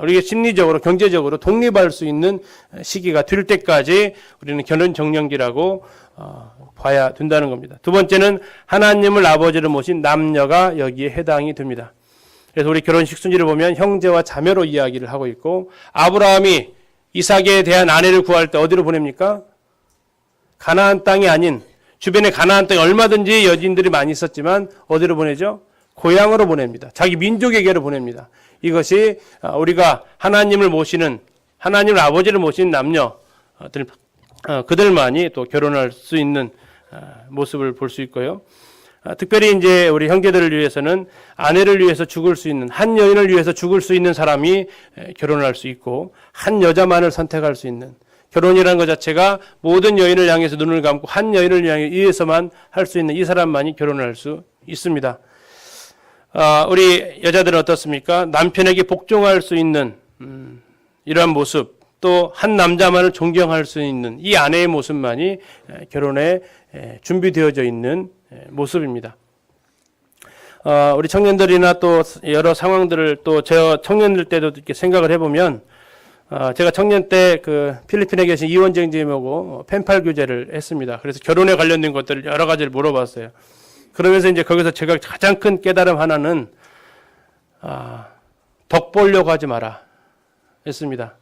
우리가 심리적으로 경제적으로 독립할 수 있는 시기가 될 때까지 우리는 결혼 정년기라고 봐야 된다는 겁니다. 두 번째는 하나님을 아버지로 모신 남녀가 여기에 해당이 됩니다. 그래서 우리 결혼식 순위를 보면 형제와 자매로 이야기를 하고 있고 아브라함이 이삭에 대한 아내를 구할 때 어디로 보냅니까? 가나안 땅이 아닌 주변에 가나안 땅에 얼마든지 여인들이 많이 있었지만 어디로 보내죠? 고향으로 보냅니다. 자기 민족에게로 보냅니다. 이것이 우리가 하나님을 아버지를 모시는 남녀들 그들만이 또 결혼할 수 있는 모습을 볼 수 있고요. 특별히 이제 우리 형제들을 위해서는 아내를 위해서 죽을 수 있는 한 여인을 위해서 죽을 수 있는 사람이 결혼할 수 있고 한 여자만을 선택할 수 있는 결혼이라는 것 자체가 모든 여인을 향해서 눈을 감고 한 여인을 위해서만 할 수 있는 이 사람만이 결혼할 수 있습니다. 우리 여자들은 어떻습니까? 남편에게 복종할 수 있는 이러한 모습 또 한 남자만을 존경할 수 있는 이 아내의 모습만이 결혼에 준비되어져 있는 모습입니다. 우리 청년들이나 또 여러 상황들을 또 저 청년들 때도 이렇게 생각을 해보면 제가 청년 때 그 필리핀에 계신 이원쟁님하고 펜팔 교제를 했습니다. 그래서 결혼에 관련된 것들을 여러 가지를 물어봤어요. 그러면서 이제 거기서 제가 가장 큰 깨달음 하나는 덕 보려고 하지 마라 했습니다.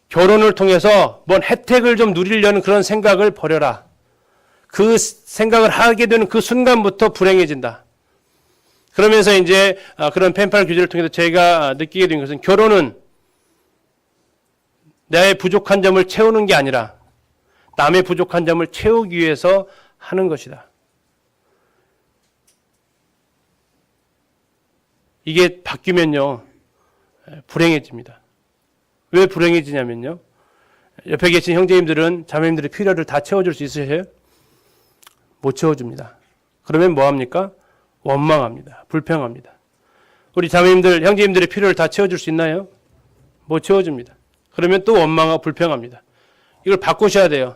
결혼을 통해서 뭔 혜택을 좀 누리려는 그런 생각을 버려라. 그 생각을 하게 되는 그 순간부터 불행해진다. 그러면서 이제 그런 펜팔 규제를 통해서 제가 느끼게 된 것은 결혼은 나의 부족한 점을 채우는 게 아니라 남의 부족한 점을 채우기 위해서 하는 것이다. 이게 바뀌면요, 불행해집니다. 왜 불행해지냐면요, 옆에 계신 형제님들은 자매님들의 필요를 다 채워줄 수 있으세요? 못 채워줍니다. 그러면 뭐합니까? 원망합니다. 불평합니다. 우리 자매님들, 형제님들의 필요를 다 채워줄 수 있나요? 못 채워줍니다. 그러면 또 원망하고 불평합니다. 이걸 바꾸셔야 돼요.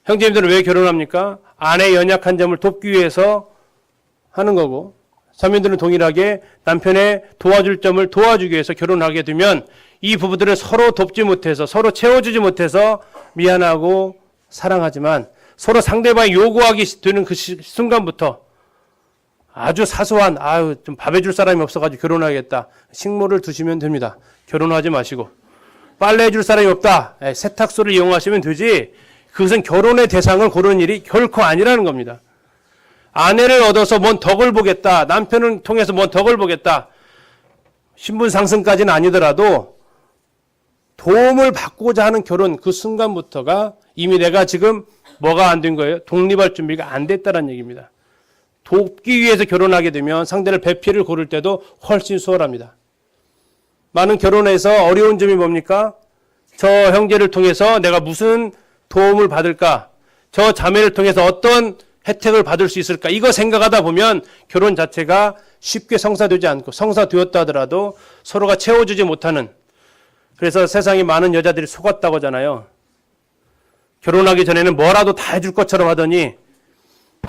형제님들은 왜 결혼합니까? 아내의 연약한 점을 돕기 위해서 하는 거고, 자매님들은 동일하게 남편의 도와줄 점을 도와주기 위해서 결혼하게 되면 이 부부들은 서로 돕지 못해서 서로 채워주지 못해서 미안하고 사랑하지만 서로 상대방이 요구하게 되는 그 순간부터 아주 사소한 좀 밥 해줄 사람이 없어가지고 결혼하겠다. 식모를 두시면 됩니다. 결혼하지 마시고. 빨래 해줄 사람이 없다. 세탁소를 이용하시면 되지. 그것은 결혼의 대상을 고르는 일이 결코 아니라는 겁니다. 아내를 얻어서 뭔 덕을 보겠다. 남편을 통해서 뭔 덕을 보겠다. 신분 상승까지는 아니더라도 도움을 받고자 하는 결혼 그 순간부터가 이미 내가 지금 뭐가 안 된 거예요? 독립할 준비가 안 됐다는 얘기입니다. 돕기 위해서 결혼하게 되면 상대를 배필을 고를 때도 훨씬 수월합니다. 많은 결혼에서 어려운 점이 뭡니까? 저 형제를 통해서 내가 무슨 도움을 받을까? 저 자매를 통해서 어떤 혜택을 받을 수 있을까? 이거 생각하다 보면 결혼 자체가 쉽게 성사되지 않고 성사되었다 하더라도 서로가 채워주지 못하는, 그래서 세상에 많은 여자들이 속았다고 하잖아요. 결혼하기 전에는 뭐라도 다 해줄 것처럼 하더니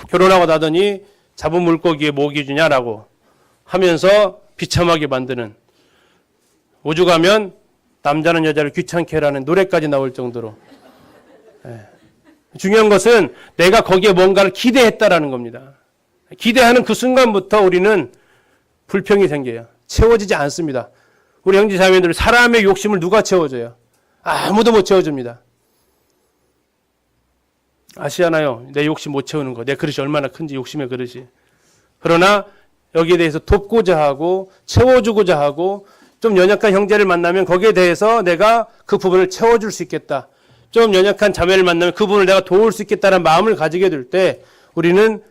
결혼하고 나더니 잡은 물고기에 목이 주냐라고 하면서 비참하게 만드는, 오죽하면 남자는 여자를 귀찮게 하라는 노래까지 나올 정도로. 중요한 것은 내가 거기에 뭔가를 기대했다라는 겁니다. 기대하는 그 순간부터 우리는 불평이 생겨요. 채워지지 않습니다. 우리 형제 자매들, 사람의 욕심을 누가 채워줘요? 아무도 못 채워줍니다. 아시잖아요. 내 욕심 못 채우는 거. 내 그릇이 얼마나 큰지, 욕심의 그릇이. 그러나 여기에 대해서 돕고자 하고 채워주고자 하고 좀 연약한 형제를 만나면 거기에 대해서 내가 그 부분을 채워줄 수 있겠다. 좀 연약한 자매를 만나면 그 부분을 내가 도울 수 있겠다는 마음을 가지게 될 때 우리는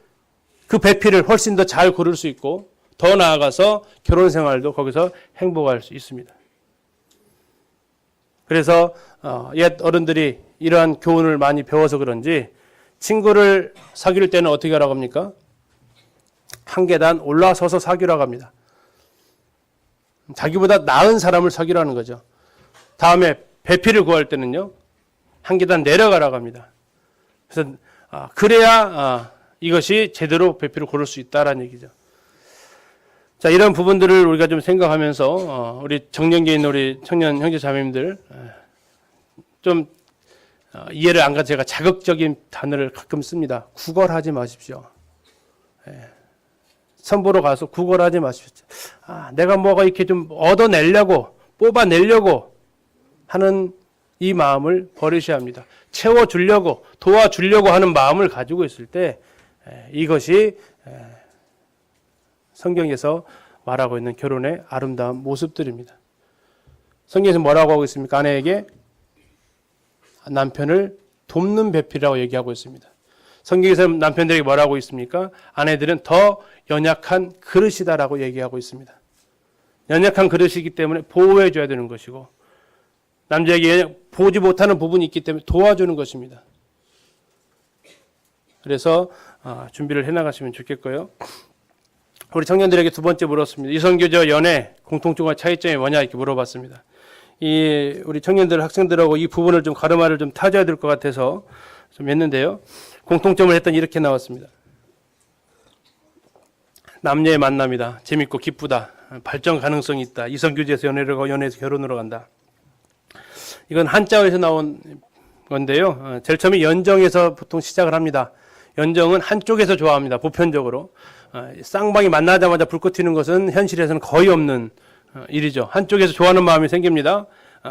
그 배필을 훨씬 더 잘 고를 수 있고 더 나아가서 결혼 생활도 거기서 행복할 수 있습니다. 그래서 옛 어른들이 이러한 교훈을 많이 배워서 그런지 친구를 사귈 때는 어떻게 하라고 합니까? 한 계단 올라서서 사귀라고 합니다. 자기보다 나은 사람을 사귀라는 거죠. 다음에 배필을 구할 때는요, 한 계단 내려가라고 합니다. 그래서 그래야 이것이 제대로 배필을 고를 수 있다라는 얘기죠. 자, 이런 부분들을 우리가 좀 생각하면서 우리 정년기에 있는 우리 청년 형제 자매님들 좀 이해를 안 가서 제가 자극적인 단어를 가끔 씁니다. 구걸하지 마십시오. 선보러 가서 구걸하지 마십시오. 내가 뭐가 이렇게 좀 얻어내려고 뽑아내려고 하는 이 마음을 버리셔야 합니다. 채워주려고 도와주려고 하는 마음을 가지고 있을 때 이것이 성경에서 말하고 있는 결혼의 아름다운 모습들입니다. 성경에서 뭐라고 하고 있습니까? 아내에게 남편을 돕는 배필이라고 얘기하고 있습니다. 성경에서 남편들에게 뭐라고 있습니까? 아내들은 더 연약한 그릇이다라고 얘기하고 있습니다. 연약한 그릇이기 때문에 보호해 줘야 되는 것이고 남자에게 보지 못하는 부분이 있기 때문에 도와주는 것입니다. 그래서 준비를 해나가시면 좋겠고요. 우리 청년들에게 두 번째 물었습니다. 이성교제와 연애 공통점과 차이점이 뭐냐 이렇게 물어봤습니다. 우리 청년들 학생들하고 이 부분을 좀 가르마를 좀 타줘야 될 것 같아서 좀 했는데요. 공통점을 했더니 이렇게 나왔습니다. 남녀의 만남이다. 재밌고 기쁘다. 발전 가능성이 있다. 이성교제에서 연애를 하고 연애에서 결혼으로 간다. 이건 한자어에서 나온 건데요. 제일 처음에 연정에서 보통 시작을 합니다. 연정은 한쪽에서 좋아합니다. 보편적으로. 쌍방이 만나자마자 불꽃 튀는 것은 현실에서는 거의 없는 일이죠. 한쪽에서 좋아하는 마음이 생깁니다.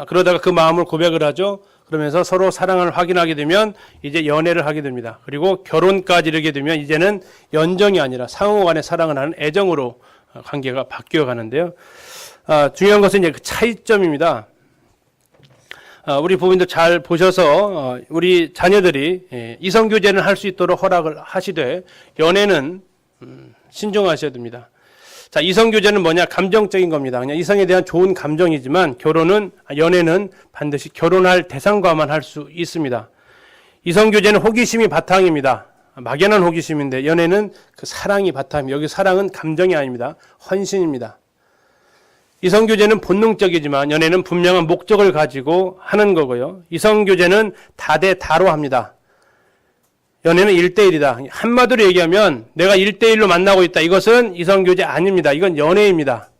그러다가 그 마음을 고백을 하죠. 그러면서 서로 사랑을 확인하게 되면 이제 연애를 하게 됩니다. 그리고 결혼까지 이르게 되면 이제는 연정이 아니라 상호간의 사랑을 하는 애정으로 관계가 바뀌어 가는데요. 중요한 것은 이제 그 차이점입니다. 우리 부모님들 잘 보셔서 우리 자녀들이 이성교제는 할 수 있도록 허락을 하시되 연애는 신중하셔야 됩니다. 자, 이성교제는 뭐냐? 감정적인 겁니다. 그냥 이성에 대한 좋은 감정이지만 연애는 반드시 결혼할 대상과만 할 수 있습니다. 이성교제는 호기심이 바탕입니다. 막연한 호기심인데 연애는 그 사랑이 바탕입니다. 여기 사랑은 감정이 아닙니다. 헌신입니다. 이성교제는 본능적이지만 연애는 분명한 목적을 가지고 하는 거고요. 이성교제는 다대다로 합니다. 연애는 1대1이다. 한마디로 얘기하면 내가 1대1로 만나고 있다. 이것은 이성교제 아닙니다. 이건 연애입니다.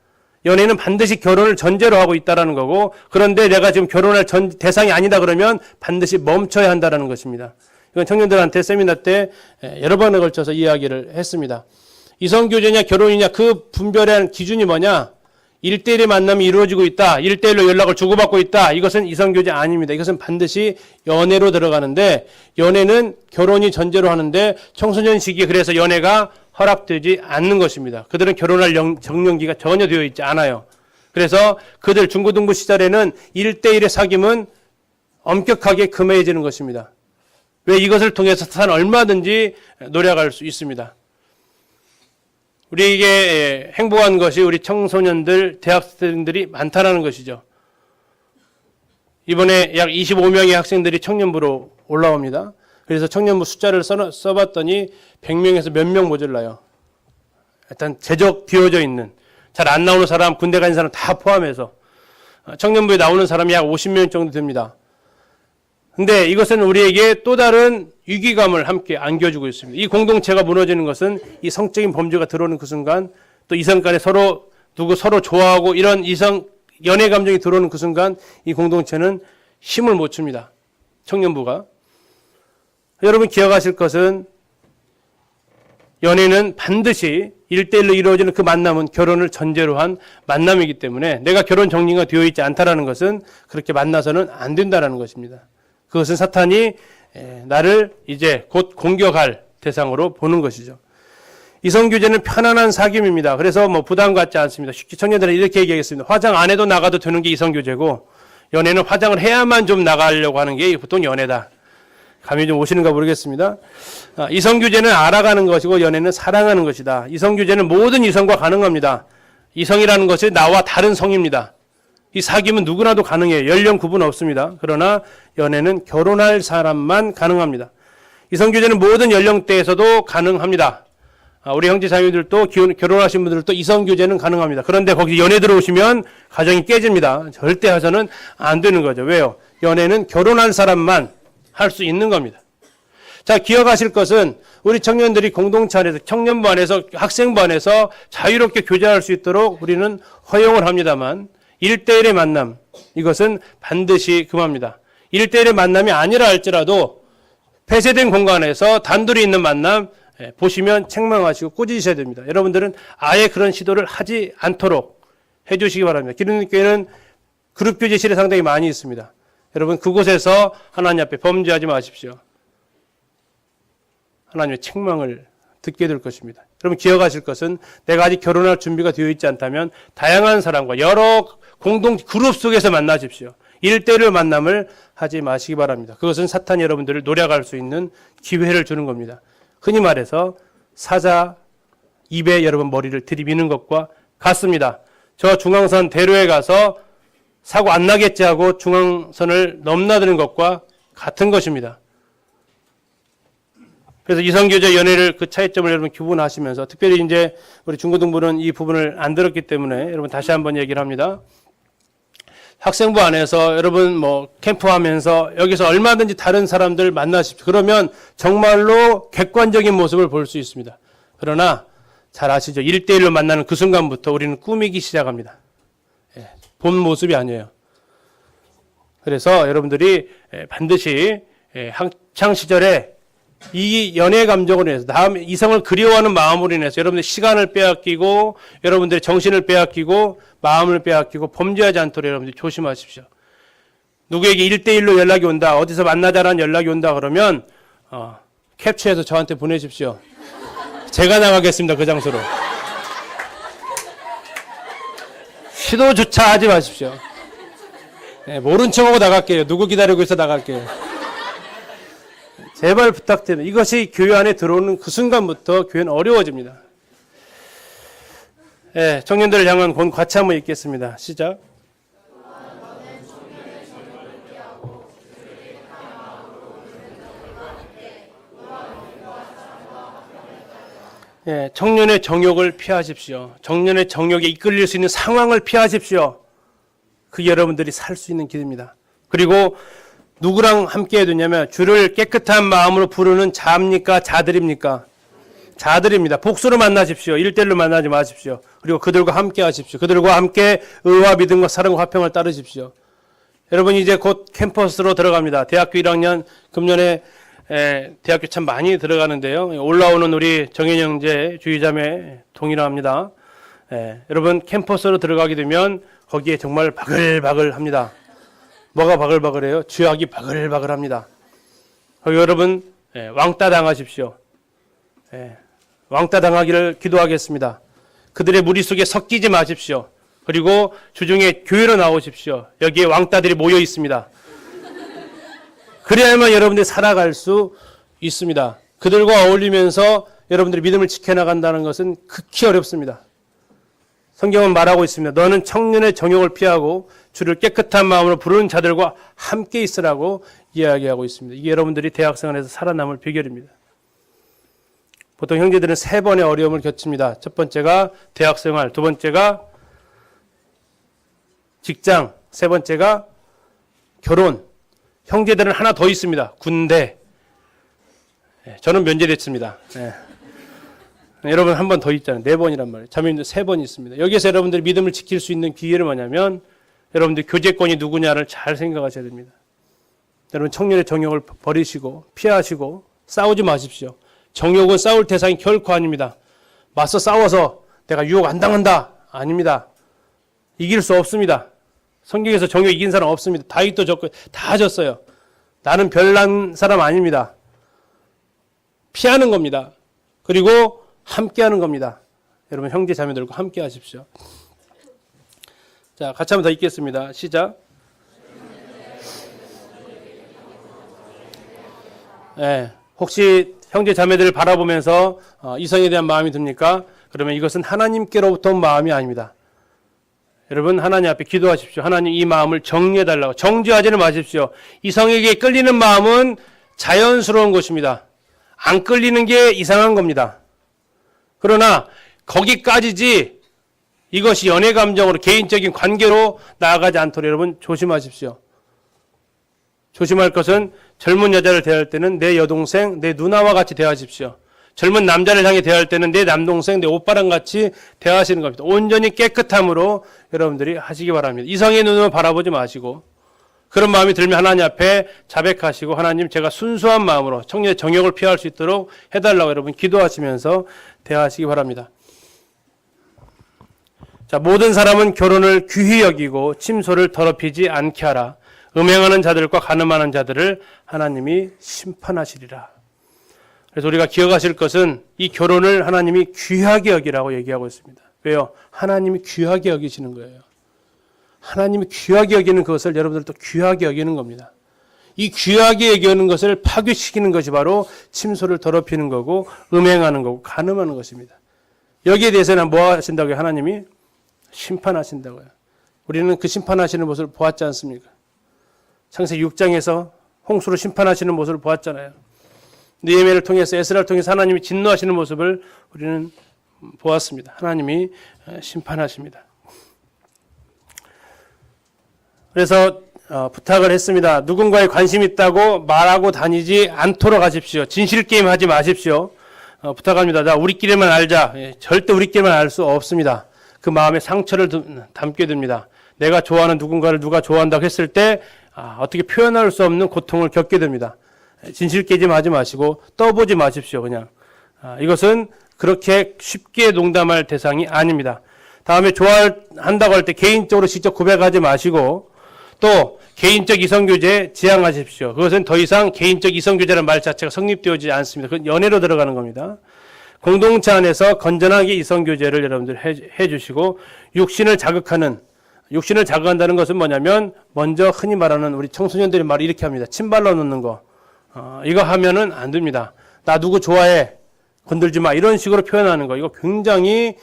연애는 반드시 결혼을 전제로 하고 있다는 거고, 그런데 내가 지금 결혼할 대상이 아니다 그러면 반드시 멈춰야 한다는 것입니다. 이건 청년들한테 세미나 때 여러 번에 걸쳐서 이야기를 했습니다. 이성교제냐 결혼이냐 그 분별의 기준이 뭐냐? 1대1의 만남이 이루어지고 있다. 1대1로 연락을 주고받고 있다. 이것은 이성교제 아닙니다. 이것은 반드시 연애로 들어가는데, 연애는 결혼이 전제로 하는데 청소년 시기에 그래서 연애가 허락되지 않는 것입니다. 그들은 결혼할 정년기가 전혀 되어 있지 않아요. 그래서 그들 중고등부 시절에는 1대1의 사귐은 엄격하게 금해지는 것입니다. 왜? 이것을 통해서 사탄은 얼마든지 노력할 수 있습니다. 우리에게 행복한 것이 우리 청소년들, 대학생들이 많다는 것이죠. 이번에 약 25명의 학생들이 청년부로 올라옵니다. 그래서 청년부 숫자를 써봤더니 100명에서 몇 명 모자라요. 일단 재적 비워져 있는, 잘 안 나오는 사람, 군대 간 사람 다 포함해서 청년부에 나오는 사람이 약 50명 정도 됩니다. 근데 이것은 우리에게 또 다른 위기감을 함께 안겨주고 있습니다. 이 공동체가 무너지는 것은 이 성적인 범죄가 들어오는 그 순간, 또 이성 간에 서로 좋아하고 이런 연애 감정이 들어오는 그 순간 이 공동체는 힘을 못 줍니다. 청년부가. 여러분 기억하실 것은 연애는 반드시 1대1로 이루어지는 그 만남은 결혼을 전제로 한 만남이기 때문에 내가 결혼 정리가 되어 있지 않다는 것은 그렇게 만나서는 안 된다는 것입니다. 그것은 사탄이 나를 이제 곧 공격할 대상으로 보는 것이죠. 이성교제는 편안한 사귐입니다. 그래서 부담 갖지 않습니다. 쉽게 청년들은 이렇게 얘기하겠습니다. 화장 안 해도 나가도 되는 게 이성교제고, 연애는 화장을 해야만 좀 나가려고 하는 게 보통 연애다. 감이 좀 오시는가 모르겠습니다. 이성교제는 알아가는 것이고 연애는 사랑하는 것이다. 이성교제는 모든 이성과 가능합니다. 이성이라는 것이 나와 다른 성입니다. 이 사귐은 누구나도 가능해요. 연령 구분 없습니다. 그러나 연애는 결혼할 사람만 가능합니다. 이성교제는 모든 연령대에서도 가능합니다. 우리 형제 자매들도 결혼하신 분들도 이성교제는 가능합니다. 그런데 거기 연애 들어오시면 가정이 깨집니다. 절대 해서는 안 되는 거죠. 왜요? 연애는 결혼한 사람만 할 수 있는 겁니다. 자, 기억하실 것은 우리 청년들이 공동체 안에서, 청년부 안에서, 학생부 안에서 자유롭게 교제할 수 있도록 우리는 허용을 합니다만 1대1의 만남, 이것은 반드시 금합니다. 1대1의 만남이 아니라 할지라도 폐쇄된 공간에서 단둘이 있는 만남 보시면 책망하시고 꾸짖으셔야 됩니다. 여러분들은 아예 그런 시도를 하지 않도록 해주시기 바랍니다. 기독교회는 그룹교제실에 상당히 많이 있습니다. 여러분 그곳에서 하나님 앞에 범죄하지 마십시오. 하나님의 책망을 듣게 될 것입니다. 여러분 기억하실 것은 내가 아직 결혼할 준비가 되어 있지 않다면 다양한 사람과 여러 공동 그룹 속에서 만나십시오. 1대1의 만남을 하지 마시기 바랍니다. 그것은 사탄이 여러분들을 노력할 수 있는 기회를 주는 겁니다. 흔히 말해서 사자 입에 여러분 머리를 들이미는 것과 같습니다. 저 중앙선 대로에 가서 사고 안 나겠지 하고 중앙선을 넘나드는 것과 같은 것입니다. 그래서 이성교제 연애를 그 차이점을 여러분 구분하시면서, 특별히 이제 우리 중고등부는 이 부분을 안 들었기 때문에 여러분 다시 한번 얘기를 합니다. 학생부 안에서 여러분 캠프하면서 여기서 얼마든지 다른 사람들 만나십시오. 그러면 정말로 객관적인 모습을 볼 수 있습니다. 그러나 잘 아시죠? 1대1로 만나는 그 순간부터 우리는 꾸미기 시작합니다. 본 모습이 아니에요. 그래서 여러분들이 반드시 학창 시절에 이 연애 감정으로 인해서 다음 이성을 그리워하는 마음으로 인해서 여러분들 시간을 빼앗기고 여러분들의 정신을 빼앗기고 마음을 빼앗기고 범죄하지 않도록 여러분들이 조심하십시오. 누구에게 1대1로 연락이 온다, 어디서 만나자라는 연락이 온다 그러면 캡처해서 저한테 보내십시오. 제가 나가겠습니다. 그 장소로. 시도조차 하지 마십시오. 모른 척하고 나갈게요. 누구 기다리고 있어 나갈게요. 제발 부탁드립니다. 이것이 교회 안에 들어오는 그 순간부터 교회는 어려워집니다. 청년들을 향한 권 같이 한번 읽겠습니다. 시작. 청년의 정욕을 피하십시오. 청년의 정욕에 이끌릴 수 있는 상황을 피하십시오. 그게 여러분들이 살 수 있는 길입니다. 그리고 누구랑 함께 해야 되냐면 주를 깨끗한 마음으로 부르는 자입니까? 자들입니까? 자들입니다. 복수로 만나십시오. 1대1로 만나지 마십시오. 그리고 그들과 함께 하십시오. 그들과 함께 의와 믿음과 사랑과 화평을 따르십시오. 여러분 이제 곧 캠퍼스로 들어갑니다. 대학교 1학년 금년에 대학교 참 많이 들어가는데요. 올라오는 우리 정현 형제 주의자매 동일합니다. 여러분 캠퍼스로 들어가게 되면 거기에 정말 바글바글합니다. 뭐가 바글바글해요? 죄악이 바글바글합니다. 거기 여러분 왕따 당하십시오. 왕따 당하기를 기도하겠습니다. 그들의 무리 속에 섞이지 마십시오. 그리고 주중에 교회로 나오십시오. 여기에 왕따들이 모여 있습니다. 그래야만 여러분들이 살아갈 수 있습니다. 그들과 어울리면서 여러분들이 믿음을 지켜나간다는 것은 극히 어렵습니다. 성경은 말하고 있습니다. 너는 청년의 정욕을 피하고 주를 깨끗한 마음으로 부르는 자들과 함께 있으라고 이야기하고 있습니다. 이게 여러분들이 대학생활에서 살아남을 비결입니다. 보통 형제들은 3번의 어려움을 겪습니다. 첫 번째가 대학생활, 두 번째가 직장, 세 번째가 결혼. 형제들은 하나 더 있습니다. 군대. 저는 면제됐습니다. 여러분 한 번 더 있잖아요. 4번이란 말이에요. 자매님들 3번 있습니다. 여기에서 여러분들이 믿음을 지킬 수 있는 기회는 뭐냐면 여러분들 교제권이 누구냐를 잘 생각하셔야 됩니다. 여러분 청년의 정욕을 버리시고 피하시고 싸우지 마십시오. 정욕은 싸울 대상이 결코 아닙니다. 맞서 싸워서 내가 유혹 안 당한다. 아닙니다. 이길 수 없습니다. 성경에서 정욕 이긴 사람 없습니다. 다윗도 졌고 다 졌어요. 나는 별난 사람 아닙니다. 피하는 겁니다. 그리고 함께하는 겁니다. 여러분 형제 자매들과 함께 하십시오. 자, 같이 한번 더 읽겠습니다. 시작. 혹시 형제 자매들을 바라보면서 이성에 대한 마음이 듭니까? 그러면 이것은 하나님께로부터 온 마음이 아닙니다. 여러분 하나님 앞에 기도하십시오. 하나님 이 마음을 정리해달라고. 정죄하지는 마십시오. 이성에게 끌리는 마음은 자연스러운 것입니다. 안 끌리는 게 이상한 겁니다. 그러나 거기까지지 이것이 연애 감정으로 개인적인 관계로 나아가지 않도록 여러분 조심하십시오. 조심할 것은 젊은 여자를 대할 때는 내 여동생, 내 누나와 같이 대하십시오. 젊은 남자를 향해 대할 때는 내 남동생, 내 오빠랑 같이 대하시는 겁니다. 온전히 깨끗함으로 여러분들이 하시기 바랍니다. 이성의 눈으로 바라보지 마시고 그런 마음이 들면 하나님 앞에 자백하시고 하나님 제가 순수한 마음으로 청년의 정욕을 피할 수 있도록 해달라고 여러분 기도하시면서 대하시기 바랍니다. 자, 모든 사람은 결혼을 귀히 여기고 침소를 더럽히지 않게 하라. 음행하는 자들과 간음하는 자들을 하나님이 심판하시리라. 그래서 우리가 기억하실 것은 이 결혼을 하나님이 귀하게 여기라고 얘기하고 있습니다. 왜요? 하나님이 귀하게 여기시는 거예요. 하나님이 귀하게 여기는 그것을 여러분들도 귀하게 여기는 겁니다. 이 귀하게 여기는 것을 파괴시키는 것이 바로 침소를 더럽히는 거고 음행하는 거고 간음하는 것입니다. 여기에 대해서는 뭐 하신다고요? 하나님이 심판하신다고요. 우리는 그 심판하시는 모습을 보았지 않습니까? 창세기 6장에서 홍수로 심판하시는 모습을 보았잖아요. 느헤미야를 통해서 에스라를 통해서 하나님이 진노하시는 모습을 우리는 보았습니다. 하나님이 심판하십니다. 그래서 부탁을 했습니다. 누군가에 관심 있다고 말하고 다니지 않도록 하십시오. 진실게임 하지 마십시오. 부탁합니다. 자, 우리끼리만 알자. 절대 우리끼리만 알 수 없습니다. 그 마음에 상처를 담게 됩니다. 내가 좋아하는 누군가를 누가 좋아한다고 했을 때 어떻게 표현할 수 없는 고통을 겪게 됩니다. 진실게임 하지 마시고 떠보지 마십시오. 그냥 이것은 그렇게 쉽게 농담할 대상이 아닙니다. 다음에 좋아한다고 할 때 개인적으로 직접 고백하지 마시고 또 개인적 이성교제 지향하십시오. 그것은 더 이상 개인적 이성교제라는 말 자체가 성립되어지지 않습니다. 그건 연애로 들어가는 겁니다. 공동체 안에서 건전하게 이성교제를 여러분들 해주시고 육신을 자극한다는 것은 뭐냐면 먼저 흔히 말하는 우리 청소년들이 말을 이렇게 합니다. 침 발라 놓는 거. 이거 하면은 안 됩니다. 나 누구 좋아해. 건들지 마. 이런 식으로 표현하는 거. 이거 굉장히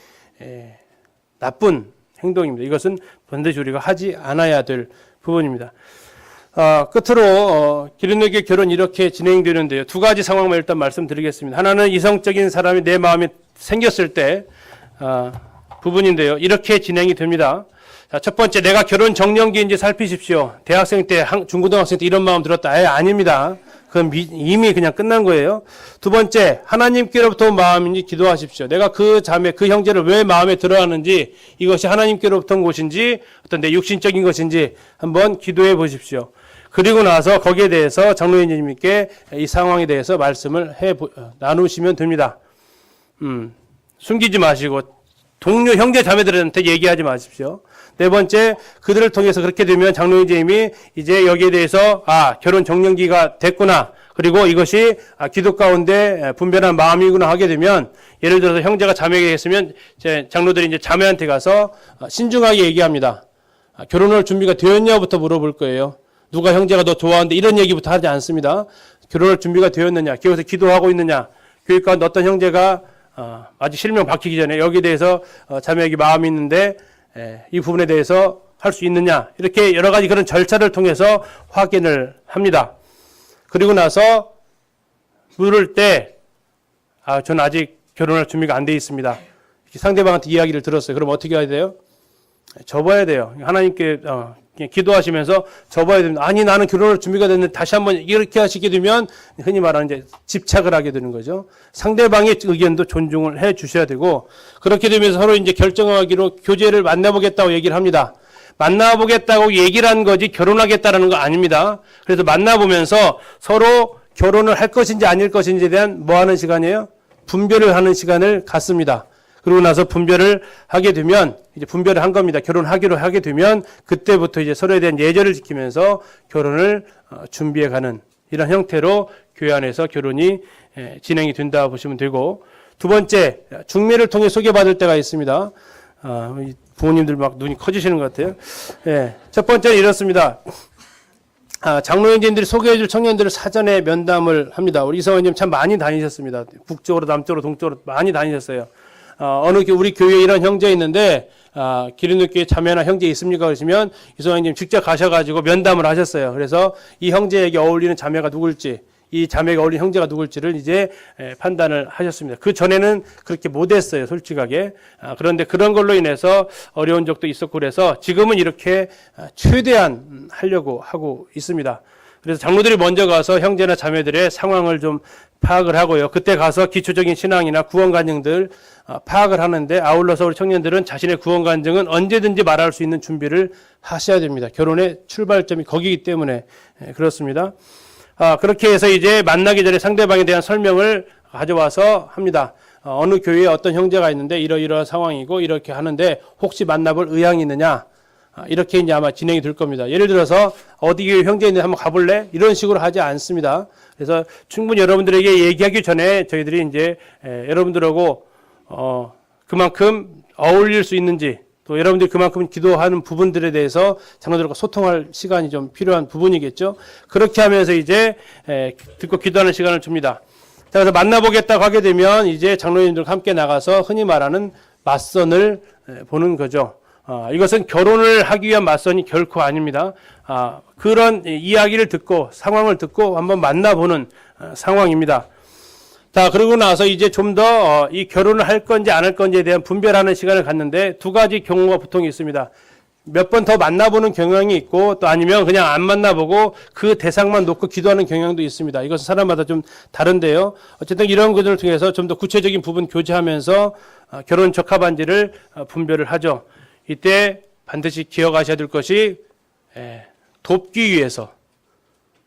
나쁜 행동입니다. 이것은 반드시 우리가 하지 않아야 될 부분입니다. 끝으로 기린에게 결혼 이렇게 진행되는데요. 두 가지 상황만 일단 말씀드리겠습니다. 하나는 이성적인 사람이 내 마음에 생겼을 때 부분인데요. 이렇게 진행이 됩니다. 자, 첫 번째, 내가 결혼 정년기인지 살피십시오. 대학생 때, 중고등학생 때 이런 마음 들었다. 아닙니다. 그건 이미 그냥 끝난 거예요. 두 번째, 하나님께로부터 온 마음인지 기도하십시오. 내가 그 자매, 그 형제를 왜 마음에 들어하는지, 이것이 하나님께로부터 온 것인지, 어떤 내 육신적인 것인지 한번 기도해 보십시오. 그리고 나서 거기에 대해서 장로님께 이 상황에 대해서 말씀을 나누시면 됩니다. 숨기지 마시고 동료 형제 자매들한테 얘기하지 마십시오. 네 번째, 그들을 통해서 그렇게 되면 장로님이 이제 여기에 대해서 결혼 정년기가 됐구나, 그리고 이것이 기도 가운데 분별한 마음이구나 하게 되면, 예를 들어서 형제가 자매에게 했으면 장로들이 이제 자매한테 가서 신중하게 얘기합니다. 결혼할 준비가 되었냐부터 물어볼 거예요. 누가 형제가 너 좋아하는데 이런 얘기부터 하지 않습니다. 결혼할 준비가 되었느냐, 교회에서 기도하고 있느냐, 교회 가운데 어떤 형제가 아직 실명 밝히기 전에 여기에 대해서 자매에게 마음이 있는데 이 부분에 대해서 할 수 있느냐, 이렇게 여러 가지 그런 절차를 통해서 확인을 합니다. 그리고 나서 물을 때 저는 아직 결혼할 준비가 안 돼 있습니다. 상대방한테 이야기를 들었어요. 그럼 어떻게 해야 돼요? 접어야 돼요. 하나님께 기도하시면서 접어야 됩니다. 아니, 나는 결혼할 준비가 됐는데 다시 한번 이렇게 하시게 되면 흔히 말하는 이제 집착을 하게 되는 거죠. 상대방의 의견도 존중을 해 주셔야 되고, 그렇게 되면서 서로 이제 결정하기로 교제를 만나보겠다고 얘기를 합니다. 만나보겠다고 얘기를 한 거지 결혼하겠다라는 거 아닙니다. 그래서 만나보면서 서로 결혼을 할 것인지 아닐 것인지에 대한 뭐 하는 시간이에요? 분별을 하는 시간을 갖습니다. 그러고 나서 분별을 하게 되면, 이제 분별을 한 겁니다. 결혼하기로 하게 되면 그때부터 이제 서로에 대한 예절을 지키면서 결혼을 준비해 가는 이런 형태로 교회 안에서 결혼이 진행이 된다 보시면 되고, 두 번째, 중매를 통해 소개받을 때가 있습니다. 부모님들 막 눈이 커지시는 것 같아요. 첫 번째는 이렇습니다. 장로 형제님들이 소개해줄 청년들을 사전에 면담을 합니다. 우리 이성원님 참 많이 다니셨습니다. 북쪽으로, 남쪽으로, 동쪽으로 많이 다니셨어요. 우리 교회에 이런 형제 있는데, 기린교회 자매나 형제 있습니까? 그러시면 이성원님 직접 가셔가지고 면담을 하셨어요. 그래서 이 형제에게 어울리는 자매가 누굴지, 이 자매가 어울리는 형제가 누굴지를 이제 판단을 하셨습니다. 그 전에는 그렇게 못했어요, 솔직하게. 그런데 그런 걸로 인해서 어려운 적도 있었고, 그래서 지금은 이렇게 최대한 하려고 하고 있습니다. 그래서 장로들이 먼저 가서 형제나 자매들의 상황을 좀 파악을 하고요. 그때 가서 기초적인 신앙이나 구원 간증들 파악을 하는데, 아울러서 우리 청년들은 자신의 구원 간증은 언제든지 말할 수 있는 준비를 하셔야 됩니다. 결혼의 출발점이 거기이기 때문에 그렇습니다. 그렇게 해서 이제 만나기 전에 상대방에 대한 설명을 가져와서 합니다. 어느 교회에 어떤 형제가 있는데 이러이러한 상황이고 이렇게 하는데 혹시 만나볼 의향이 있느냐, 이렇게 이제 아마 진행이 될 겁니다. 예를 들어서 어디 교회 형제 있는데 한번 가볼래? 이런 식으로 하지 않습니다. 그래서 충분히 여러분들에게 얘기하기 전에 저희들이 이제 여러분들하고 그만큼 어울릴 수 있는지, 또 여러분들이 그만큼 기도하는 부분들에 대해서 장로들과 소통할 시간이 좀 필요한 부분이겠죠. 그렇게 하면서 이제 듣고 기도하는 시간을 줍니다. 자, 그래서 만나보겠다고 하게 되면 이제 장로님들과 함께 나가서 흔히 말하는 맞선을 보는 거죠. 이것은 결혼을 하기 위한 맞선이 결코 아닙니다. 그런 이야기를 듣고 상황을 듣고 한번 만나보는 상황입니다. 자, 그러고 나서 이제 좀 더 이 결혼을 할 건지 안 할 건지에 대한 분별하는 시간을 갖는데, 두 가지 경우가 보통 있습니다. 몇 번 더 만나보는 경향이 있고, 또 아니면 그냥 안 만나보고 그 대상만 놓고 기도하는 경향도 있습니다. 이것은 사람마다 좀 다른데요. 어쨌든 이런 것들을 통해서 좀 더 구체적인 부분 교제하면서 결혼 적합한지를 분별을 하죠. 이때 반드시 기억하셔야 될 것이, 돕기 위해서,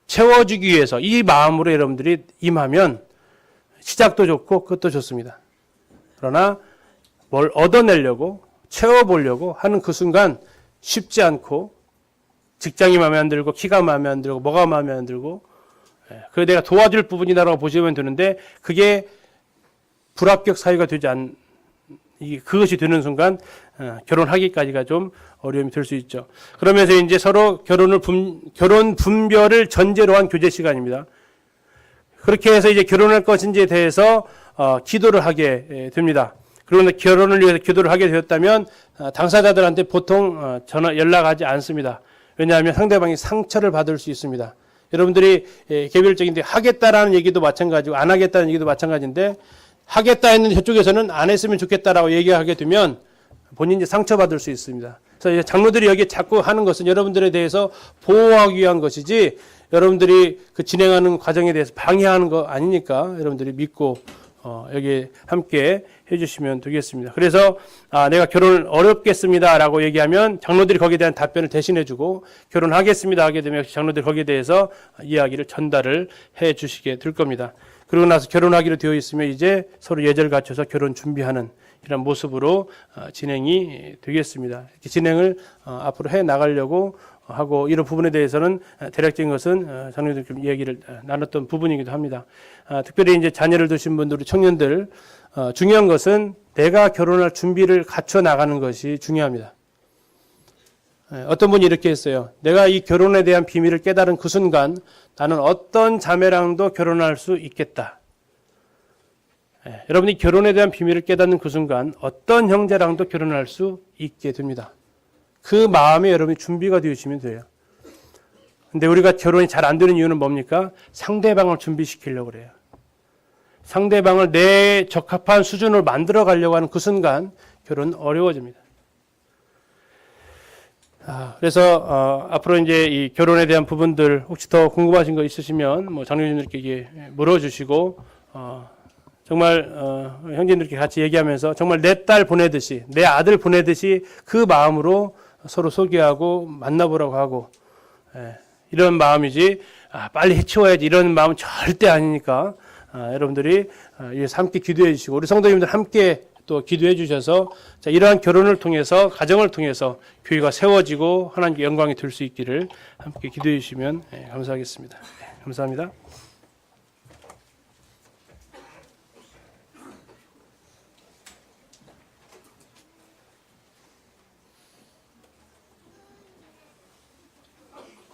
채워주기 위해서 이 마음으로 여러분들이 임하면 시작도 좋고 끝도 좋습니다. 그러나 뭘 얻어내려고, 채워보려고 하는 그 순간 쉽지 않고, 직장이 마음에 안 들고, 키가 마음에 안 들고, 뭐가 마음에 안 들고, 그게 내가 도와줄 부분이다라고 보시면 되는데, 그게 불합격 사유가 되지 그것이 되는 순간 결혼하기까지가 좀 어려움이 될 수 있죠. 그러면서 이제 서로 결혼 분별을 전제로 한 교제 시간입니다. 그렇게 해서 이제 결혼할 것인지에 대해서 기도를 하게 됩니다. 그러나 결혼을 위해서 기도를 하게 되었다면 당사자들한테 보통 연락하지 않습니다. 왜냐하면 상대방이 상처를 받을 수 있습니다. 여러분들이 개별적인데 하겠다라는 얘기도 마찬가지고 안 하겠다는 얘기도 마찬가지인데, 하겠다 했는데 저쪽에서는 안 했으면 좋겠다라고 얘기하게 되면 본인이 상처받을 수 있습니다. 그래서 이제 장로들이 여기 자꾸 하는 것은 여러분들에 대해서 보호하기 위한 것이지, 여러분들이 그 진행하는 과정에 대해서 방해하는 거 아니니까 여러분들이 믿고 여기 함께 해주시면 되겠습니다. 그래서 내가 결혼을 어렵겠습니다 라고 얘기하면 장로들이 거기에 대한 답변을 대신해주고, 결혼하겠습니다 하게 되면 장로들이 거기에 대해서 이야기를 전달을 해주시게 될 겁니다. 그러고 나서 결혼하기로 되어 있으면 이제 서로 예절 갖춰서 결혼 준비하는 이런 모습으로 진행이 되겠습니다. 이렇게 진행을 앞으로 해 나가려고 하고 이런 부분에 대해서는 대략적인 것은 장로님들 좀 이야기를 나눴던 부분이기도 합니다. 특별히 이제 자녀를 두신 분들, 청년들 중요한 것은 내가 결혼할 준비를 갖춰 나가는 것이 중요합니다. 어떤 분이 이렇게 했어요. 내가 이 결혼에 대한 비밀을 깨달은 그 순간 나는 어떤 자매랑도 결혼할 수 있겠다. 여러분이 결혼에 대한 비밀을 깨닫는 그 순간 어떤 형제랑도 결혼할 수 있게 됩니다. 그 마음에 여러분이 준비가 되시면 돼요. 근데 우리가 결혼이 잘 안 되는 이유는 뭡니까? 상대방을 준비시키려고 그래요. 상대방을 내 적합한 수준으로 만들어 가려고 하는 그 순간 결혼은 어려워집니다. 그래서 앞으로 이제 이 결혼에 대한 부분들 혹시 더 궁금하신 거 있으시면 뭐 장로님들께 물어주시고 정말 형제들께 같이 얘기하면서 정말 내 딸 보내듯이 내 아들 보내듯이 그 마음으로 서로 소개하고 만나보라고 하고 이런 마음이지 빨리 해치워야지 이런 마음은 절대 아니니까 여러분들이 위해서 함께 기도해 주시고 우리 성도님들 함께 또 기도해 주셔서 자, 이러한 결혼을 통해서 가정을 통해서 교회가 세워지고 하나님께 영광이 될 수 있기를 함께 기도해 주시면 감사하겠습니다. 감사합니다.